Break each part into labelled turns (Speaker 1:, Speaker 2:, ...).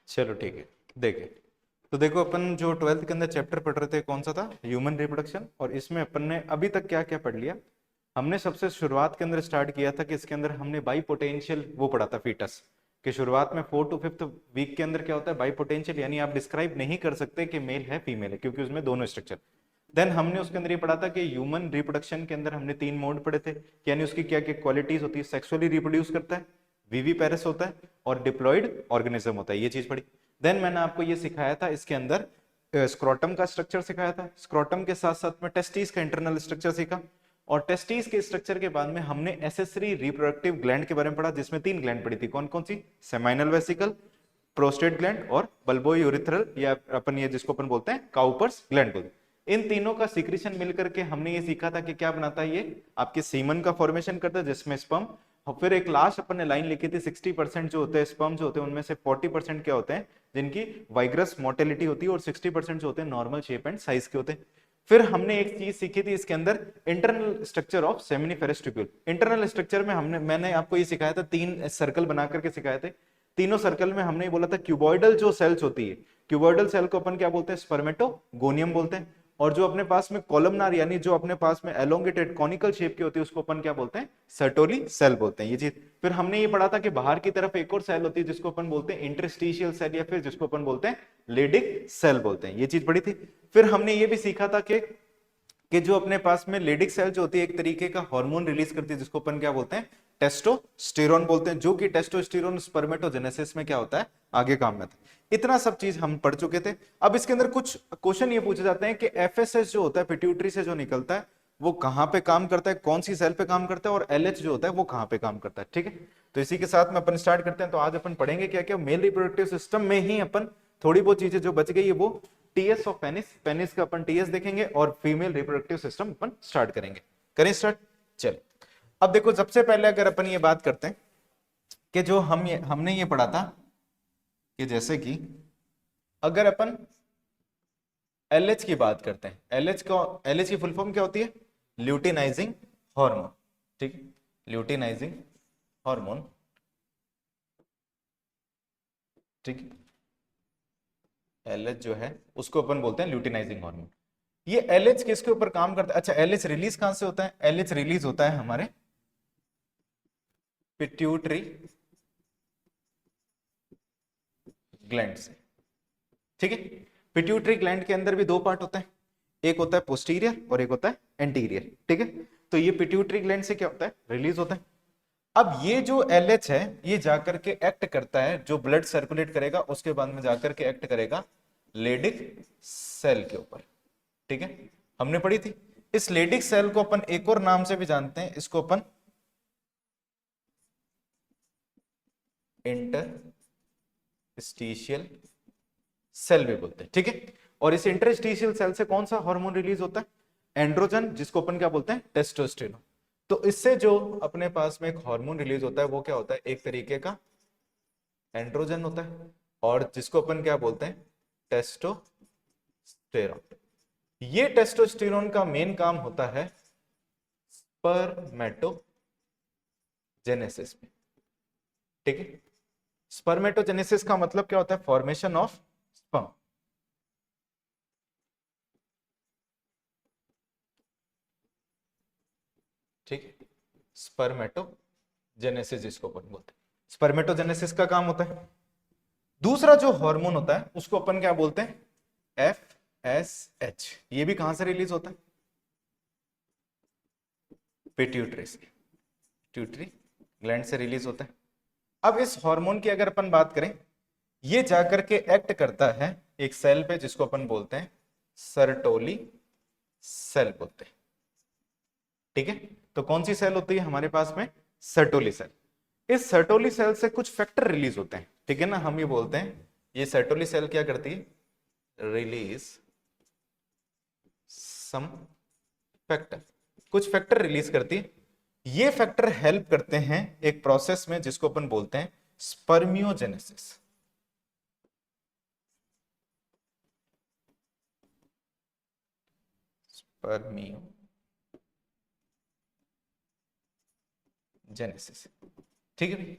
Speaker 1: चलो ठीक है। देखिए, तो देखो अपन जो ट्वेल्थ के अंदर चैप्टर पढ़ रहे थे कौन सा था, ह्यूमन रिप्रोडक्शन। और इसमें अपन ने अभी तक क्या क्या पढ़ लिया। हमने सबसे शुरुआत के अंदर स्टार्ट किया था कि इसके अंदर हमने बाई पोटेंशियल वो पढ़ा था, फीटस कि शुरुआत में 4 to 5th वीक के अंदर क्या होता है, बाई पोटेंशियल, यानी आप डिस्क्राइब नहीं कर सकते कि मेल है फीमेल है, क्योंकि उसमें दोनों स्ट्रक्चर। देन हमने उसके अंदर ये पढ़ा था कि ह्यूमन रिप्रोडक्शन के अंदर हमने 3 मोड पढ़े थे, यानी उसकी क्या क्या क्वालिटीज होती है, सेक्सुअली रिप्रोड्यूस करता है, विवीपेरस होता है, और डिप्लॉयड ऑर्गेनिज्म होता है, ये चीज पढ़ी। देन मैंने आपको ये सिखाया था, इसके अंदर स्क्रोटम का स्ट्रक्चर सिखाया था, स्क्रोटम के साथ साथ में टेस्टिस का इंटरनल स्ट्रक्चर सीखा। और टेस्टिस के स्ट्रक्चर के बाद में हमने एसेसरी रिप्रोडक्टिव ग्लैंड के बारे में पढ़ा, जिसमें 3 ग्लैंड पड़ी थी, कौन कौन सी, सेमाइनल वेसिकल, प्रोस्टेट ग्लैंड और बल्बो यूरिथ्रल, या अपन ये जिसको अपन बोलते हैं काउपर्स ग्लैंड बोलते हैं। इन तीनों का सीक्रेशन मिलकर के हमने ये सीखा था कि क्या बनाता है, ये आपके सीमन का फॉर्मेशन करता है जिसमें स्पर्म। और फिर एक लास्ट अपन ने लाइन लिखी थी, 60% जो होते हैं स्पर्म जो होते हैं उनमें से 40% क्या होते हैं जिनकी वाइग्रस मोर्टेलिटी होती है, और 60% जो होते हैं नॉर्मल शेप एंड साइज के होते हैं। फिर हमने एक चीज सीखी थी इसके अंदर, internal structure of seminiferous tubule. Internal structure में मैंने आपको ये सिखाया था, 3 सर्कल बना करके सिखाए थे। तीनों सर्कल में हमने बोला था क्यूबॉइडल जो सेल्स होती है, क्यूबॉइडल सेल को अपन क्या बोलते हैं, स्पर्मेटोगोनियम बोलते हैं। और जो अपने पास में कॉलमनार, यानी जो अपने पास में एलोंगेटेड कॉनिकल शेप की होती है, उसको अपन क्या बोलते हैं, सर्टोली सेल बोलते हैं, ये चीज। फिर हमने ये पढ़ा था कि बाहर की तरफ एक और सेल होती है जिसको अपन बोलते हैं इंटरस्टिशियल सेल, या फिर जिसको अपन बोलते हैं लेडिक सेल बोलते हैं, ये चीज पढ़ी थी। फिर हमने ये भी सीखा था कि जो अपने पास में लेडिक सेल जो होती है एक तरीके का हार्मोन रिलीज करती है, जिसको अपन क्या बोलते हैं, टेस्टोस्टेरोन बोलते हैं, जो कि टेस्टोस्टेरोन स्पर्मेटोजेनेसिस में क्या होता है, आगे काम में आता है। इतना सब चीज हम पढ़ चुके थे। अब इसके अंदर कुछ क्वेश्चन ये पूछे जाते हैं कि एफएसएस जो होता है पिट्यूटरी से जो निकलता है, वो कहां पे काम करता है, कौन सी सेल पे काम करता है, और एलएच जो होता है वो कहां पे काम करता है, ठीक है। तो इसी के साथ में अपन स्टार्ट करते हैं। तो आज अपन पढ़ेंगे क्या क्या, मेल रिप्रोडक्टिव सिस्टम में ही अपन थोड़ी बहुत चीजें जो बच गई है वो टीएस ऑफ पेनिस, पेनिस का अपन टीएस देखेंगे, और फीमेल रिप्रोडक्टिव सिस्टम अपन स्टार्ट करेंगे। करें स्टार्ट, चलो। अब देखो, सबसे पहले अगर अपन ये बात करते हैं कि जो हमने ये पढ़ा था कि जैसे कि अगर अपन एलएच की बात करते हैं, एलएच की फुल फॉर्म क्या होती है, ल्यूटिनाइजिंग हार्मोन, ठीक है, ल्यूटिनाइजिंग हार्मोन, ठीक है। एलएच जो है उसको अपन बोलते हैं ल्यूटिनाइजिंग हार्मोन। ये एलएच किसके ऊपर काम करता है, अच्छा एलएच रिलीज कहां से होता है, एलएच रिलीज होता है हमारे पिट्यूटरी ग्लैंड से, ठीक है। पिट्यूटरी ग्लैंड के अंदर भी 2 पार्ट होते हैं, एक होता है पोस्टीरियर और एक होता है एंटीरियर, ठीक है। तो ये पिट्यूटरी ग्लैंड से क्या होता है, रिलीज होता है। अब ये जो एलएच है ये जाकर के एक्ट करता है, जो ब्लड सर्कुलेट करेगा उसके बाद में जाकर के एक्ट करेगा लेडिक सेल के ऊपर, ठीक है। हमने पढ़ी थी। इस लेडिक सेल को अपन एक और नाम से भी जानते हैं, इसको अपन इंटरस्टिशियल सेल भी बोलते हैं, ठीक है। और इस इंटरस्टिशियल सेल से कौन सा हार्मोन रिलीज होता है, एंड्रोजन, जिसको अपन क्या बोलते हैं, टेस्टोस्टेरोन। तो इससे जो अपने पास में एक हार्मोन रिलीज होता है वो क्या होता है, एक तरीके का एंड्रोजन होता है, और जिसको अपन क्या बोलते हैं, टेस्टोस्टेरोन। ये टेस्टोस्टेरोन का मेन काम होता है स्पर्मेटोजेनेसिस में, ठीक है। स्पर्मेटोजेनेसिस का मतलब क्या होता है, फॉर्मेशन ऑफ स्पर्म, ठीक है। स्पर्मेटोजेनेसिस जिसको अपन बोलते हैं, स्पर्मेटोजेनेसिस का काम होता है। दूसरा जो हार्मोन होता है उसको अपन क्या बोलते हैं, FSH। ये भी कहां से रिलीज होता है, पिट्यूटरी से, पिट्यूटरी ग्लैंड से रिलीज होता है। अब इस हार्मोन की अगर अपन बात करें, ये जाकर के एक्ट करता है एक सेल पे जिसको अपन बोलते हैं सर्टोली सेल बोलते हैं, ठीक है। तो कौन सी सेल होती है हमारे पास में, सर्टोली सेल। इस सर्टोली सेल से कुछ फैक्टर रिलीज होते हैं, ठीक है ना। हम ये बोलते हैं ये सर्टोली सेल क्या करती है, रिलीज सम फैक्टर, कुछ फैक्टर रिलीज करती है। ये फैक्टर हेल्प करते हैं एक प्रोसेस में जिसको अपन बोलते हैं स्पर्मियोजेनेसिस, स्पर्मियोजेनेसिस, ठीक है भाई।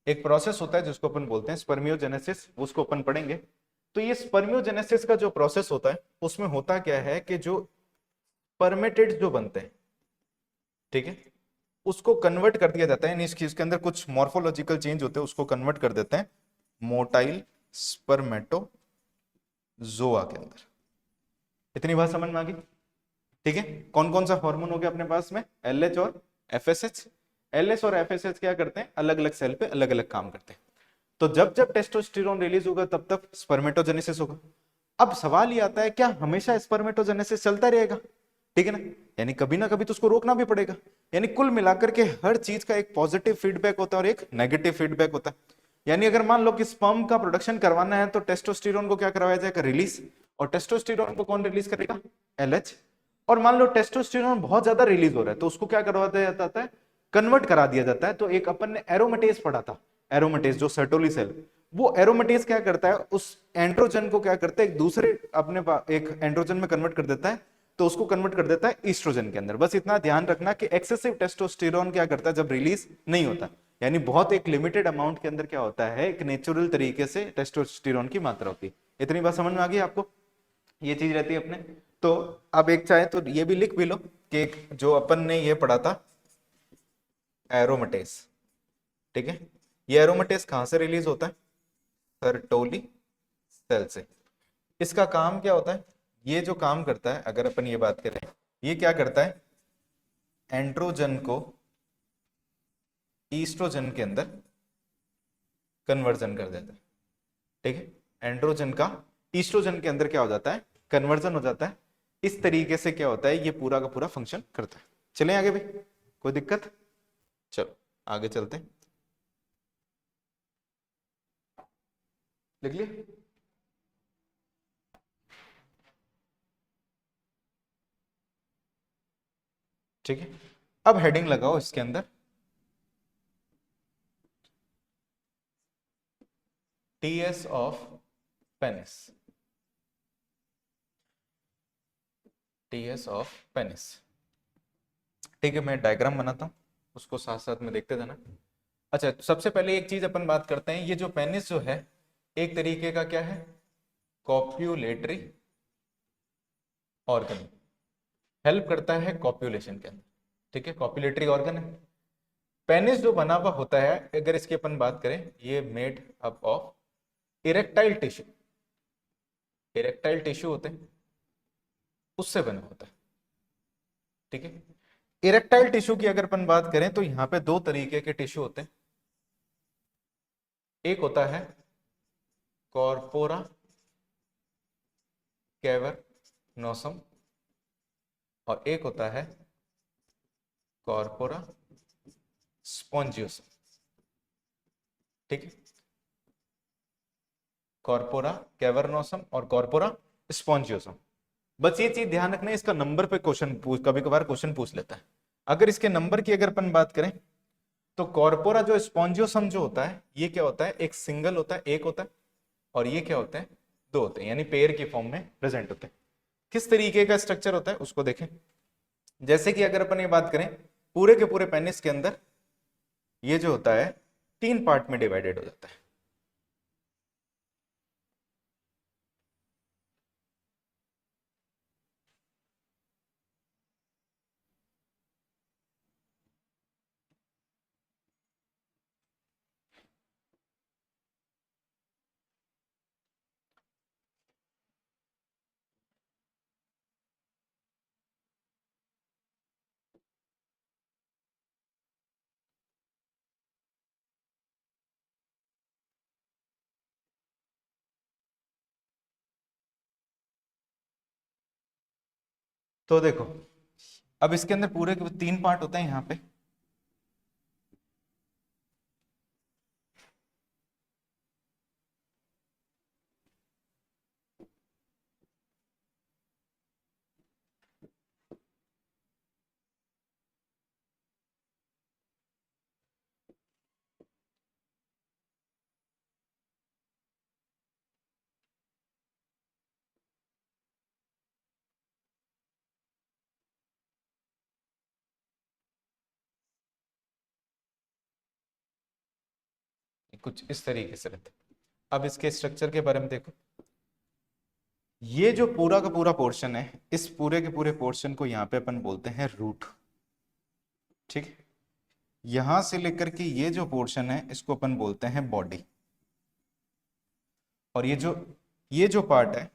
Speaker 1: एक प्रोसेस होता है जिसको अपन बोलते हैं स्पर्मियोजेनेसिस, उसको अपन पढ़ेंगे। तो ये स्पर्मियोजेनेसिस का जो प्रोसेस होता है उसमें होता क्या है कि जो स्पर्मेटिड जो बनते हैं, ठीक है, उसको कन्वर्ट कर दिया जाता है, यानी इसके अंदर कुछ मॉर्फोलॉजिकल चेंज होते हैं, उसको कन्वर्ट कर देते हैं मोटाइल स्पर्मेटोजोआ के अंदर। इतनी बात समझ में आ गई? ठीक है। कौन कौन सा हार्मोन हो गया अपने पास में? एलएच और एफएसएच। एलएच और एफएसएच क्या करते हैं? अलग अलग सेल पे अलग अलग काम करते हैं। तो जब जब टेस्टोस्टेरोन रिलीज होगा तब तब स्पर्मेटोजेनेसिस होगा। अब सवाल ये आता है, क्या हमेशा स्पर्मेटोजेनेसिस चलता रहेगा? ठीक है ना, यानी कभी ना कभी तो उसको रोकना भी पड़ेगा। यानी कुल मिलाकर के हर चीज का एक पॉजिटिव फीडबैक होता है और एक नेगेटिव फीडबैक होता है। यानी अगर मान लो कि स्पर्म का प्रोडक्शन करवाना है तो टेस्टोस्टेरोन को क्या करवाया जाएगा? रिलीज। और टेस्टोस्टेरोन को कौन रिलीज करेगा? एलएच। और मान लो टेस्टोस्टेरोन बहुत ज्यादा रिलीज हो रहा है तो उसको क्या करवा दिया जाता है? कन्वर्ट करा दिया जाता है। तो एक अपन ने एरोमेटेज पढ़ा था, एरोमेटेज जो सर्टोली सेल, वो एरोमेटेज क्या करता है? उस एंड्रोजन को क्या करता है? एक दूसरे अपने एक एंड्रोजन में कन्वर्ट कर देता है, तो उसको कन्वर्ट कर देता है ईस्ट्रोजन के अंदर। बस इतना ध्यान रखना कि एक्सेसिव टेस्टोस्टेरोन क्या करता है जब रिलीज नहीं होता, यानी बहुत एक लिमिटेड अमाउंट के अंदर क्या होता है, एक नेचुरल तरीके से टेस्टोस्टेरोन की मात्रा होती है। इतनी बात समझ में आ गई आपको? ये चीज रहती है अपने। तो अब एक चाहे तो ये भी लिख भी लो कि जो अपन ने ये पढ़ा था एरोमेटेस, ठीक है, ये एरोमेटेस कहां से रिलीज होता है? सर्टोली सेल से। इसका काम क्या होता है? ये जो काम करता है, अगर अपन ये बात करें, ये क्या करता है? एंड्रोजन को ईस्ट्रोजन के अंदर कन्वर्जन कर देता है। ठीक है, एंड्रोजन का ईस्ट्रोजन के अंदर क्या हो जाता है? कन्वर्जन हो जाता है। इस तरीके से क्या होता है, ये पूरा का पूरा फंक्शन करता है। चलें आगे भाई, कोई दिक्कत? चलो आगे चलते हैं। लिख लिया? ठीक है, अब हेडिंग लगाओ इसके अंदर, TS of penis. TS of penis. ठीक है, मैं डायग्राम बनाता हूं, उसको साथ साथ में देखते जाना। अच्छा, सबसे पहले एक चीज अपन बात करते हैं, ये जो पेनिस जो है एक तरीके का क्या है? कॉप्यूलेटरी ऑर्गन, हेल्प करता है कॉप्यूलेशन के अंदर। ठीक है, कॉप्यूलेटरी ऑर्गन है। पेनिस जो बना हुआ होता है, अगर इसकी अपन बात करें, ये made up of erectile tissue. Erectile tissue होते हैं, उससे बना होता है। ठीक है, इरेक्टाइल टिश्यू की अगर अपन बात करें तो यहां पे दो तरीके के टिश्यू होते हैं। एक होता है कॉर्पोरा कैवर्नोसम और एक होता है कॉर्पोरा स्पॉन्जियोसम। ठीक है, कॉर्पोरा कैवर्नोसम और कॉर्पोरा स्पॉन्जियोसम। बस ये चीज ध्यान रखना है, इसका नंबर पे क्वेश्चन पूछ, कभी कभार क्वेश्चन पूछ लेता है। अगर इसके नंबर की अगर अपन बात करें तो कॉर्पोरा जो स्पॉन्जियोसम जो होता है, ये क्या होता है? एक सिंगल होता है, एक होता है। और ये क्या होते हैं? दो होते हैं, यानी पेयर की फॉर्म में प्रेजेंट होते हैं। किस तरीके का स्ट्रक्चर होता है उसको देखें। जैसे कि अगर अपन ये बात करें, पूरे के पूरे पेनिस के अंदर ये जो होता है तीन पार्ट में डिवाइडेड हो जाता है। तो देखो, अब इसके अंदर पूरे के तीन पार्ट होते हैं यहाँ पे। कुछ इस तरीके से रहते हैं। अब इसके स्ट्रक्चर के बारे में देखो, ये जो पूरा का पूरा पोर्शन है, इस पूरे के पूरे पोर्शन को यहाँ पे अपन बोलते हैं रूट। ठीक है, यहां से लेकर के ये जो पोर्शन है इसको अपन बोलते हैं बॉडी, और ये जो पार्ट है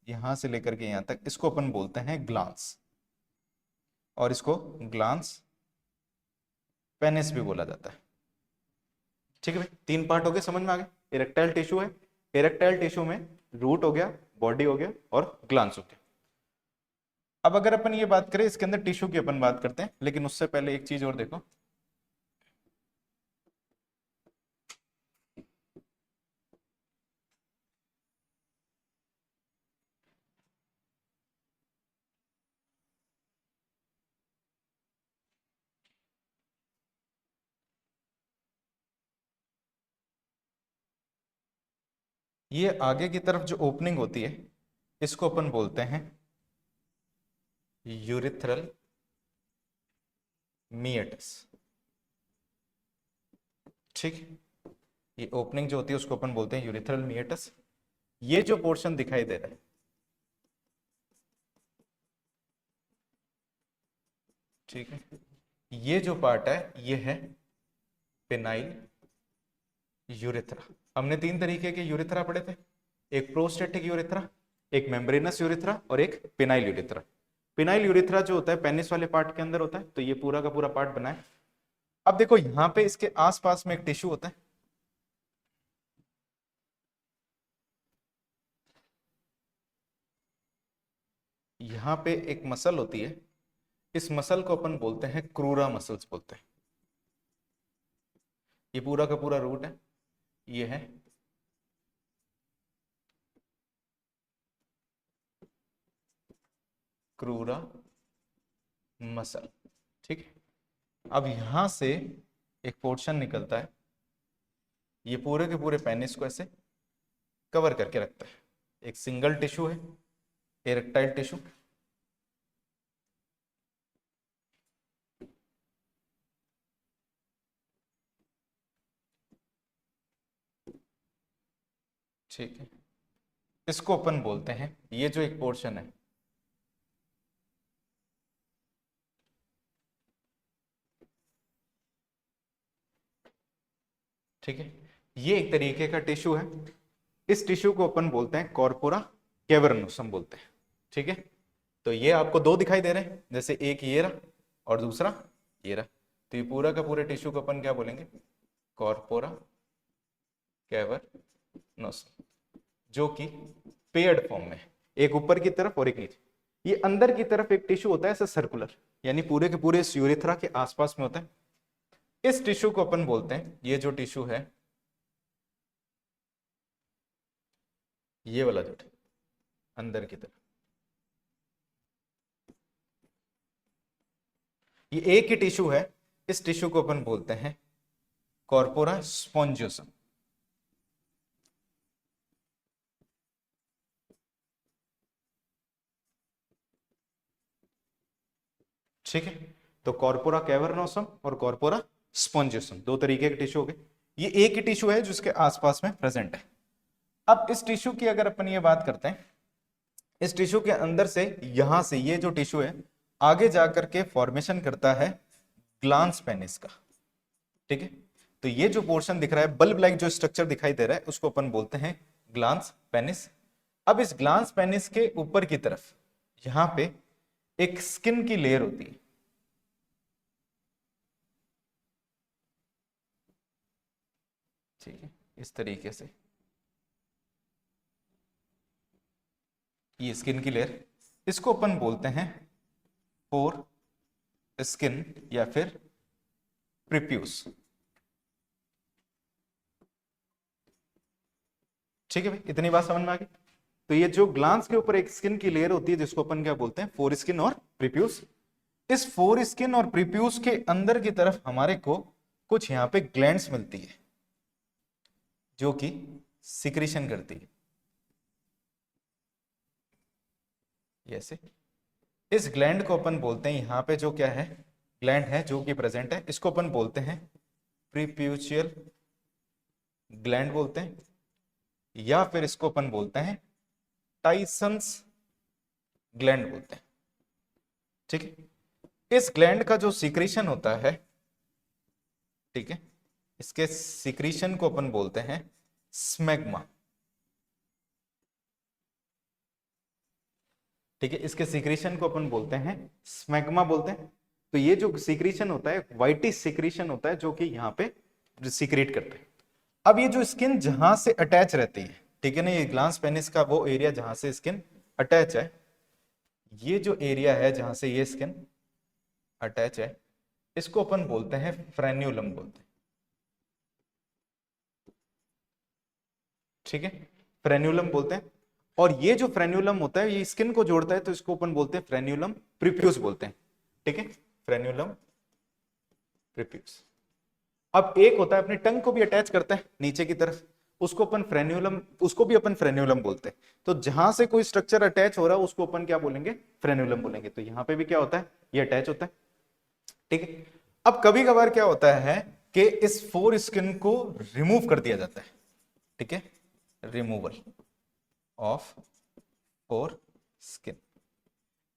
Speaker 1: यहां से लेकर के यहां तक इसको अपन बोलते हैं ग्लांस, और इसको ग्लांस पेनिस भी बोला जाता है। ठीक है भाई, 3 पार्ट हो गए, समझ में आ गए। इरेक्टाइल टिश्यू है, इरेक्टाइल टिश्यू में रूट हो गया, बॉडी हो गया और ग्लांस हो गया। अब अगर अपन ये बात करें इसके अंदर टिश्यू की, अपन बात करते हैं, लेकिन उससे पहले एक चीज और देखो, ये आगे की तरफ जो ओपनिंग होती है इसको अपन बोलते हैं यूरिथ्रल मीएटस। ठीक है, ये ओपनिंग जो होती है उसको अपन बोलते हैं यूरिथ्रल मीएटस। ये जो पोर्शन दिखाई दे रहा है, ठीक है, ये जो पार्ट है ये है पेनाइल यूरेथ्रा। हमने 3 तरीके के यूरेथ्रा पढ़े थे, एक प्रोस्टेटिक यूरेथ्रा, एक मेम्ब्रेनस यूरेथ्रा और एक पेनाइल यूरेथ्रा। पेनाइल यूरेथ्रा जो होता है पेनिस वाले पार्ट के अंदर होता है, तो ये पूरा का पूरा पार्ट बना है। अब देखो यहाँ पे इसके आसपास में एक टिश्यू होता है, यहाँ पे एक मसल होती है, इस मसल को अपन बोलते हैं क्रूरा मसल्स बोलते हैं। ये पूरा का पूरा रूट है, ये है क्रूरा मसल। ठीक है, अब यहां से एक पोर्शन निकलता है, ये पूरे के पूरे पेनिस को ऐसे कवर करके रखता है। एक सिंगल टिश्यू है, इरेक्टाइल टिश्यू। ठीक है, इसको अपन बोलते हैं, ये जो एक पोर्शन है ठीक है, ये एक तरीके का टिश्यू है। इस टिश्यू को अपन बोलते हैं कॉर्पोरा कैवर्नोसम बोलते हैं। ठीक है, तो ये आपको 2 दिखाई दे रहे हैं, जैसे एक ये रहा और दूसरा ये रहा, तो ये पूरा का पूरे टिश्यू को अपन क्या बोलेंगे, कॉर्पोरा कैवर्नोसम, जो कि पेयर्ड फॉर्म में, एक ऊपर की तरफ और एक नीचे। ये अंदर की तरफ एक टिश्यू होता है ऐसे सर्कुलर, यानी पूरे के पूरे इस यूरेथ्रा के आसपास में होता है। इस टिश्यू को अपन बोलते हैं, ये जो टिश्यू है, ये वाला जो अंदर की तरफ, ये एक ही टिश्यू है, इस टिश्यू को अपन बोलते हैं कॉर्पोरा स्पॉन्जियोसम। ठीक है, तो कॉर्पोरा कैवर्नोसम और कॉर्पोरा स्पॉन्जियोसम 2 तरीके के टिश्यू हो गए। ये एक ही टिश्यू है जिसके आसपास में प्रेजेंट है। अब इस टिश्यू की अगर अपन ये बात करते हैं, इस टिश्यू के अंदर से, यहां से ये जो टिश्यू है आगे जाकर के फॉर्मेशन करता है ग्लांस पेनिस का। ठीक है, तो ये जो पोर्शन दिख रहा है, बल्ब लाइक जो स्ट्रक्चर दिखाई दे रहा है, उसको अपन बोलते हैं ग्लांस पेनिस। अब इस ग्लांस पेनिस के ऊपर की तरफ यहां पे एक स्किन की लेयर होती है। ठीक है, इस तरीके से ये स्किन की लेयर, इसको अपन बोलते हैं फोर स्किन या फिर प्रिप्यूस। ठीक है भाई, इतनी बात समझ में आ गई। तो ये जो ग्लांस के ऊपर एक स्किन की लेयर होती है जिसको अपन क्या बोलते हैं, फोर स्किन और प्रिप्यूस। इस फोर स्किन और प्रिप्यूस के अंदर की तरफ हमारे को कुछ यहाँ पे ग्लैंड्स मिलती है जो कि सिक्रीशन करती है। ऐसे इस ग्लैंड को अपन बोलते हैं, यहाँ पे जो क्या है ग्लैंड है जो कि प्रेजेंट है, इसको अपन बोलते हैं प्रीप्यूशियल ग्लैंड बोलते हैं, या फिर इसको अपन बोलते हैं टाइसन्स ग्लैंड बोलते हैं। ठीक है, इस ग्लैंड का जो सीक्रेशन होता है, ठीक है, इसके सीक्रेशन को अपन बोलते हैं स्मैग्मा। ठीक है, इसके सीक्रेशन को अपन बोलते हैं स्मैग्मा बोलते हैं। तो ये जो सीक्रेशन होता है व्हाइटिश सीक्रेशन होता है जो कि यहाँ पे सीक्रेट करते हैं। अब ये जो स्किन जहां से अटैच रहती है, ठीक है ना, ये ग्लांस पेनिस का वो एरिया जहां से स्किन अटैच है, ये जो एरिया है जहां से ये स्किन अटैच है, इसको अपन बोलते हैं फ्रेन्यूलम बोलते हैं। ठीक है, फ्रेन्यूलम बोलते हैं। और ये जो फ्रेन्यूलम होता है ये स्किन को जोड़ता है, तो इसको अपन बोलते हैं फ्रेन्यूलम प्रीप्यूस बोलते हैं। ठीक है, फ्रेन्यूलम प्रीप्यूस। अब एक होता है अपनी टंग को भी अटैच करता है नीचे की तरफ, उसको अपन फ्रेन्यूलम, उसको भी अपन फ्रेन्यूलम बोलते हैं। तो जहां से कोई स्ट्रक्चर अटैच हो रहा है उसको अपन क्या बोलेंगे, फ्रेन्यूलम बोलेंगे। तो यहां पे भी क्या होता है, ये अटैच होता है। ठीक है, अब कभी कभार क्या होता है कि इस फोर स्किन को रिमूव कर दिया जाता है। ठीक है, रिमूवल ऑफ फोर स्किन,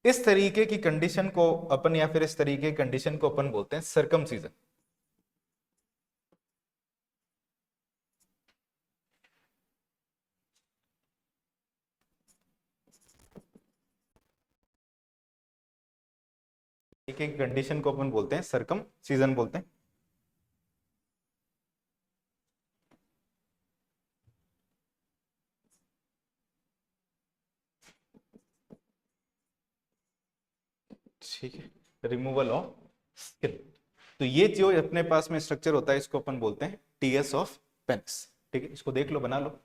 Speaker 1: इस तरीके की कंडीशन को अपन, या फिर इस तरीके की कंडीशन को अपन बोलते हैं सर्कमसीजन। ठीक है, कंडीशन को अपन बोलते हैं सर्कमसीजन बोलते हैं। ठीक है, रिमूवल ऑफ स्किन। तो ये जो अपने पास में स्ट्रक्चर होता है इसको अपन बोलते हैं टीएस ऑफ पेनिस। ठीक है, इसको देख लो, बना लो।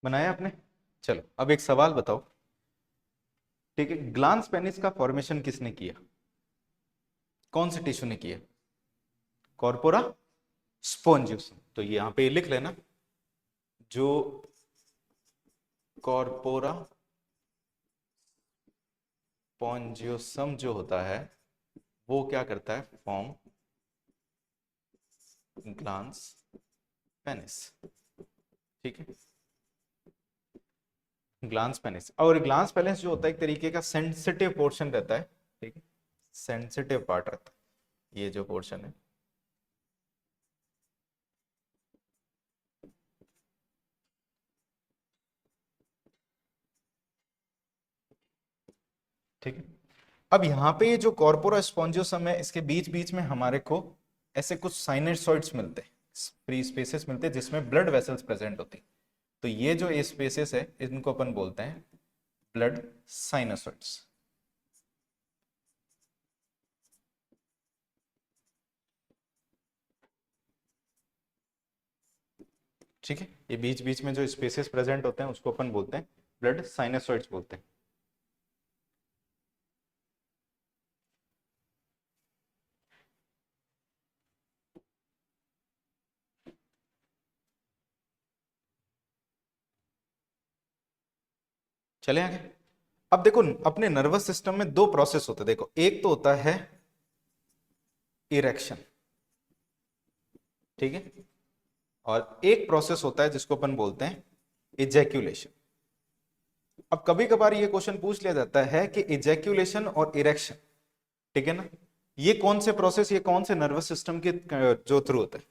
Speaker 1: बनाया आपने? चलो अब एक सवाल बताओ। ठीक है, ग्लांस पेनिस का फॉर्मेशन किसने किया, कौन से टिश्यू ने किया? कॉर्पोरा स्पोंजियोसम। तो ये यहां पे लिख लेना, जो कॉर्पोरा स्पोंजियोसम जो होता है वो क्या करता है, फॉर्म ग्लांस पेनिस। ठीक है, ग्लांस पेनिस। और ग्लांस पेनिस जो होता है एक तरीके का सेंसिटिव पोर्शन रहता है। ठीक है, सेंसिटिव पार्ट रहता है ये जो पोर्शन है। ठीक है, अब यहाँ पे ये जो कॉर्पोरा स्पॉन्जियोसम है इसके बीच बीच में हमारे को ऐसे कुछ साइनसॉइड्स मिलते हैं, फ्री स्पेसेस मिलते हैं जिसमें ब्लड वेसल्स प्रेजेंट होती हैं। तो ये जो स्पेसेस है इनको अपन बोलते हैं ब्लड साइनसॉइड्स। ठीक है, ये बीच बीच में जो स्पेसेस प्रेजेंट होते हैं उसको अपन बोलते हैं ब्लड साइनसॉइड्स बोलते हैं। चले आगे। अब देखो अपने नर्वस सिस्टम में दो प्रोसेस होते हैं, देखो एक तो होता है इरेक्शन, ठीक है, और एक प्रोसेस होता है जिसको अपन बोलते हैं इजैक्यूलेशन। अब कभी कभार ये क्वेश्चन पूछ लिया जाता है कि इजैक्यूलेशन और इरेक्शन, ठीक है ना, ये कौन से प्रोसेस, ये कौन से नर्वस सिस्टम के जो थ्रू होता है?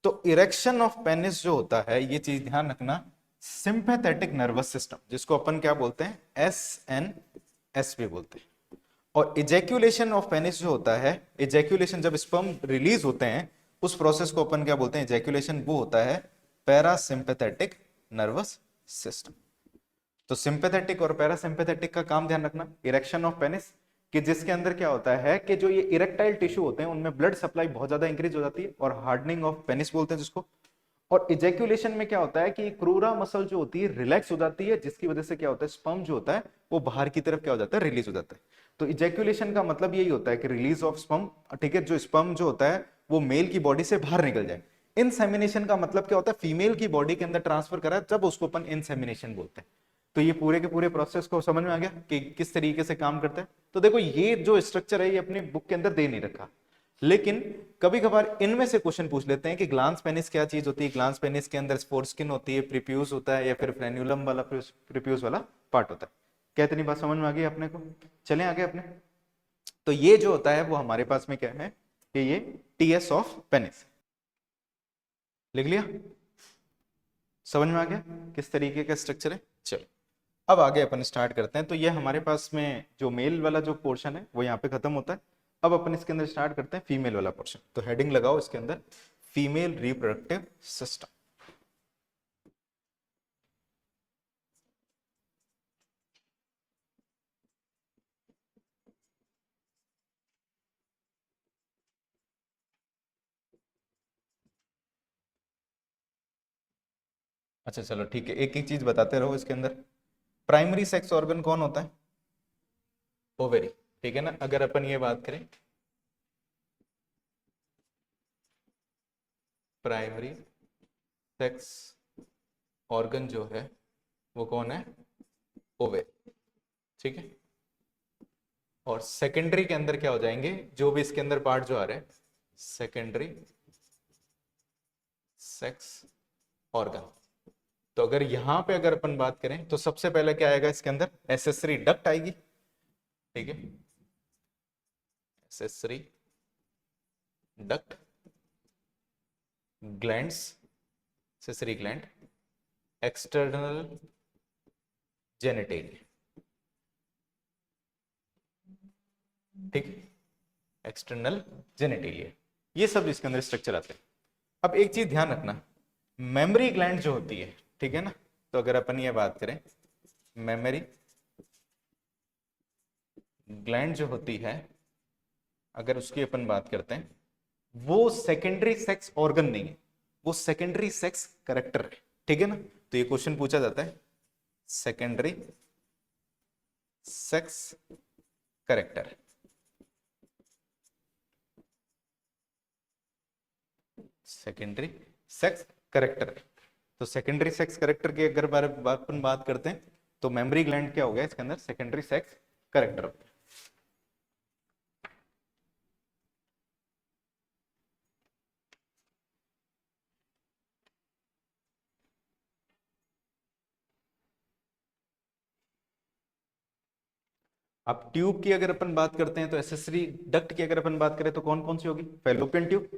Speaker 1: तो इरेक्शन ऑफ पेनिस जो होता है, ये चीज ध्यान रखना, सिंपैथेटिक नर्वस सिस्टम जिसको अपन क्या बोलते हैं, एस भी बोलते हैं। और इजैक्यूलेशन ऑफ पेनिस जो होता है, इजैक्यूलेशन जब स्पर्म रिलीज होते हैं उस प्रोसेस को अपन क्या बोलते हैं, इजैक्यूलेशन, वो होता है पैरासिम्पैथेटिक नर्वस सिस्टम। तो सिंपैथेटिक और पैरासिम्पैथेटिक का काम ध्यान रखना। इरेक्शन ऑफ पेनिस, कि जिसके अंदर क्या होता है कि जो ये इरेक्टाइल टिश्यू होते हैं उनमें ब्लड सप्लाई बहुत ज्यादा इंक्रीज हो जाती है, और हार्डनिंग ऑफ पेनिस बोलते हैं जिसको। और इजैक्यूलेशन में क्या होता है कि क्रूरा मसल जो होती है रिलैक्स हो जाती है, जिसकी वजह से क्या होता है स्पर्म जो होता है वो बाहर की तरफ क्या हो जाता है, रिलीज हो जाता है। तो इजैक्यूलेशन का मतलब यही होता है कि रिलीज ऑफ स्पर्म, ठीक है, जो स्पर्म जो होता है वो मेल की बॉडी से बाहर निकल जाए। इनसेमिनेशन का मतलब क्या होता है, फीमेल की बॉडी के अंदर ट्रांसफर करा, जब उसको अपन इनसेमिनेशन बोलते हैं। तो ये पूरे के पूरे प्रोसेस को समझ में आ गया कि किस तरीके से काम करता है। तो देखो ये जो स्ट्रक्चर है ये अपनी बुक के अंदर दे नहीं रखा, लेकिन कभी कभार इनमें से क्वेश्चन पूछ लेते हैं कि ग्लांस पेनिस क्या चीज होती है। ग्लांस पेनिस के अंदर स्पोर्स्किन होती है, प्रीप्यूस होता है, या फिर फ्रेन्यूलम वाला प्रीप्यूस वाला पार्ट होता है। क्या इतनी बात समझ में आ गई अपने को? चलें आगे अपने। तो ये जो होता है वो हमारे पास में क्या है कि ये टीएस ऑफ पेनिस। लिख लिया? समझ में आ गया किस तरीके का स्ट्रक्चर है? चलो अब आगे अपन स्टार्ट करते हैं। तो ये हमारे पास में जो मेल वाला जो पोर्शन है वो यहाँ पे खत्म होता है। अब अपन इसके अंदर स्टार्ट करते हैं फीमेल वाला पोर्शन। तो हेडिंग लगाओ इसके अंदर, फीमेल रिप्रोडक्टिव सिस्टम। अच्छा चलो ठीक है, एक एक चीज बताते रहो इसके अंदर। प्राइमरी सेक्स ऑर्गन कौन होता है? ओवेरी। ठीक है ना, अगर अपन ये बात करें प्राइमरी सेक्स ऑर्गन जो है वो कौन है? ओवेरी। ठीक है। और सेकेंडरी के अंदर क्या हो जाएंगे जो भी इसके अंदर पार्ट जो आ रहे हैं, सेकेंडरी सेक्स ऑर्गन। तो अगर यहां पे अगर अपन बात करें तो सबसे पहले क्या आएगा इसके अंदर? एसेसरी डक्ट आएगी। ठीक है, accessory duct, glands, accessory gland, external genitalia. ठीक है, एक्सटर्नल जेनिटेलिया, ये सब इसके अंदर स्ट्रक्चर आते हैं। अब एक चीज ध्यान रखना, मेमोरी ग्लैंड जो होती है, ठीक है ना, तो अगर अपन ये बात करें मेमोरी ग्लैंड जो होती है, अगर उसकी अपन बात करते हैं, वो सेकेंडरी सेक्स ऑर्गन नहीं है, वो सेकेंडरी सेक्स करेक्टर है। ठीक है ना, तो ये क्वेश्चन पूछा जाता है secondary sex character. Secondary sex character. तो सेकेंडरी सेक्स करेक्टर की अगर अपन बात करते हैं तो मेमोरी ग्लैंड क्या हो गया इसके अंदर? Secondary sex character. अब ट्यूब की अगर अपन बात करते हैं तो एसेसरी डक्ट की अगर अपन बात करें तो कौन कौन सी होगी? फैलोपियन ट्यूब,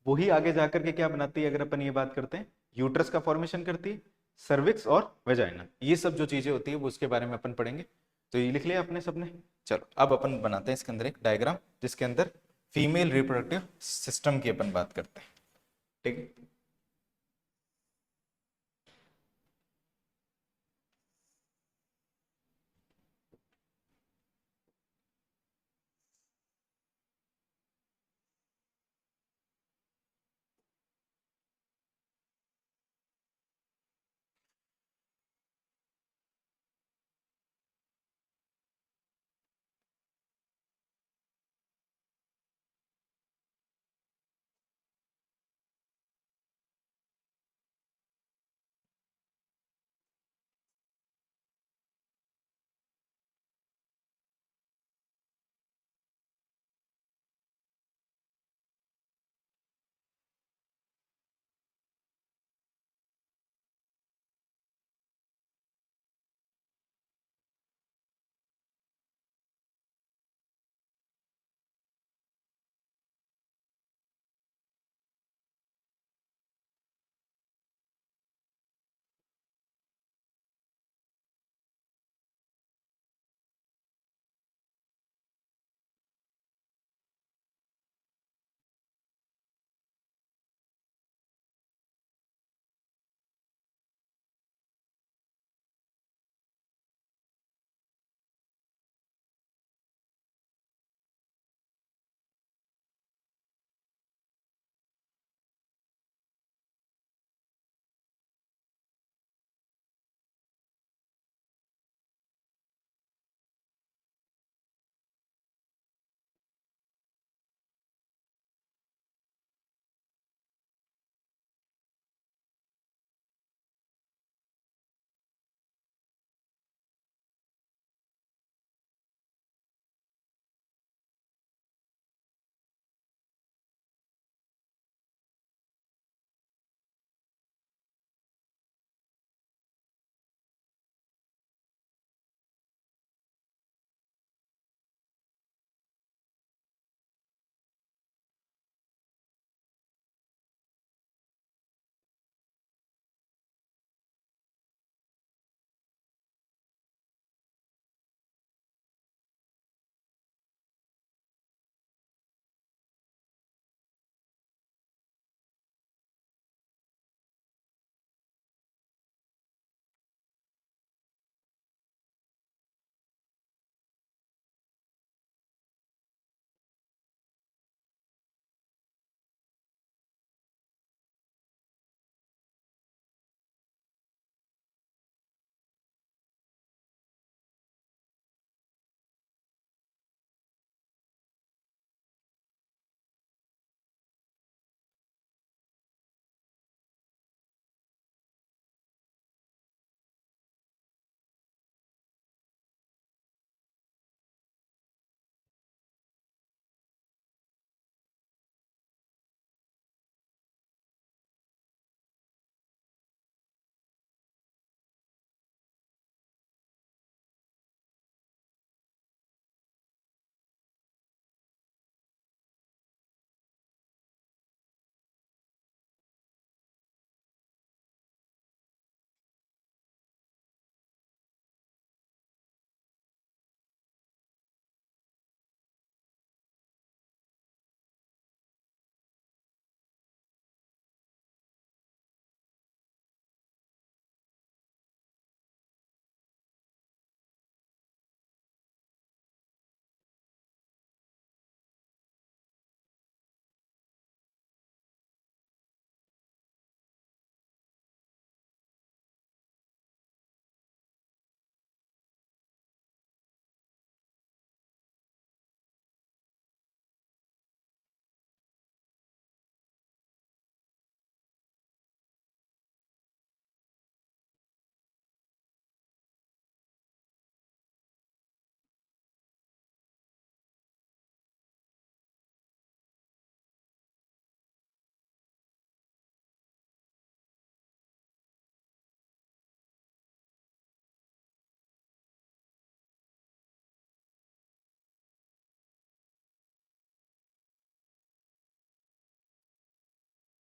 Speaker 1: वही आगे जाकर के क्या बनाती है अगर अपन ये बात करते हैं? यूट्रस का फॉर्मेशन करती है, सर्विक्स और वेजाइना, ये सब जो चीजें होती है वो उसके बारे में अपन पढ़ेंगे। तो ये लिख लिया अपने सबने। चलो अब अपन बनाते हैं इसके अंदर एक डायग्राम जिसके अंदर फीमेल रिप्रोडक्टिव सिस्टम की अपन बात करते हैं। ठीक है।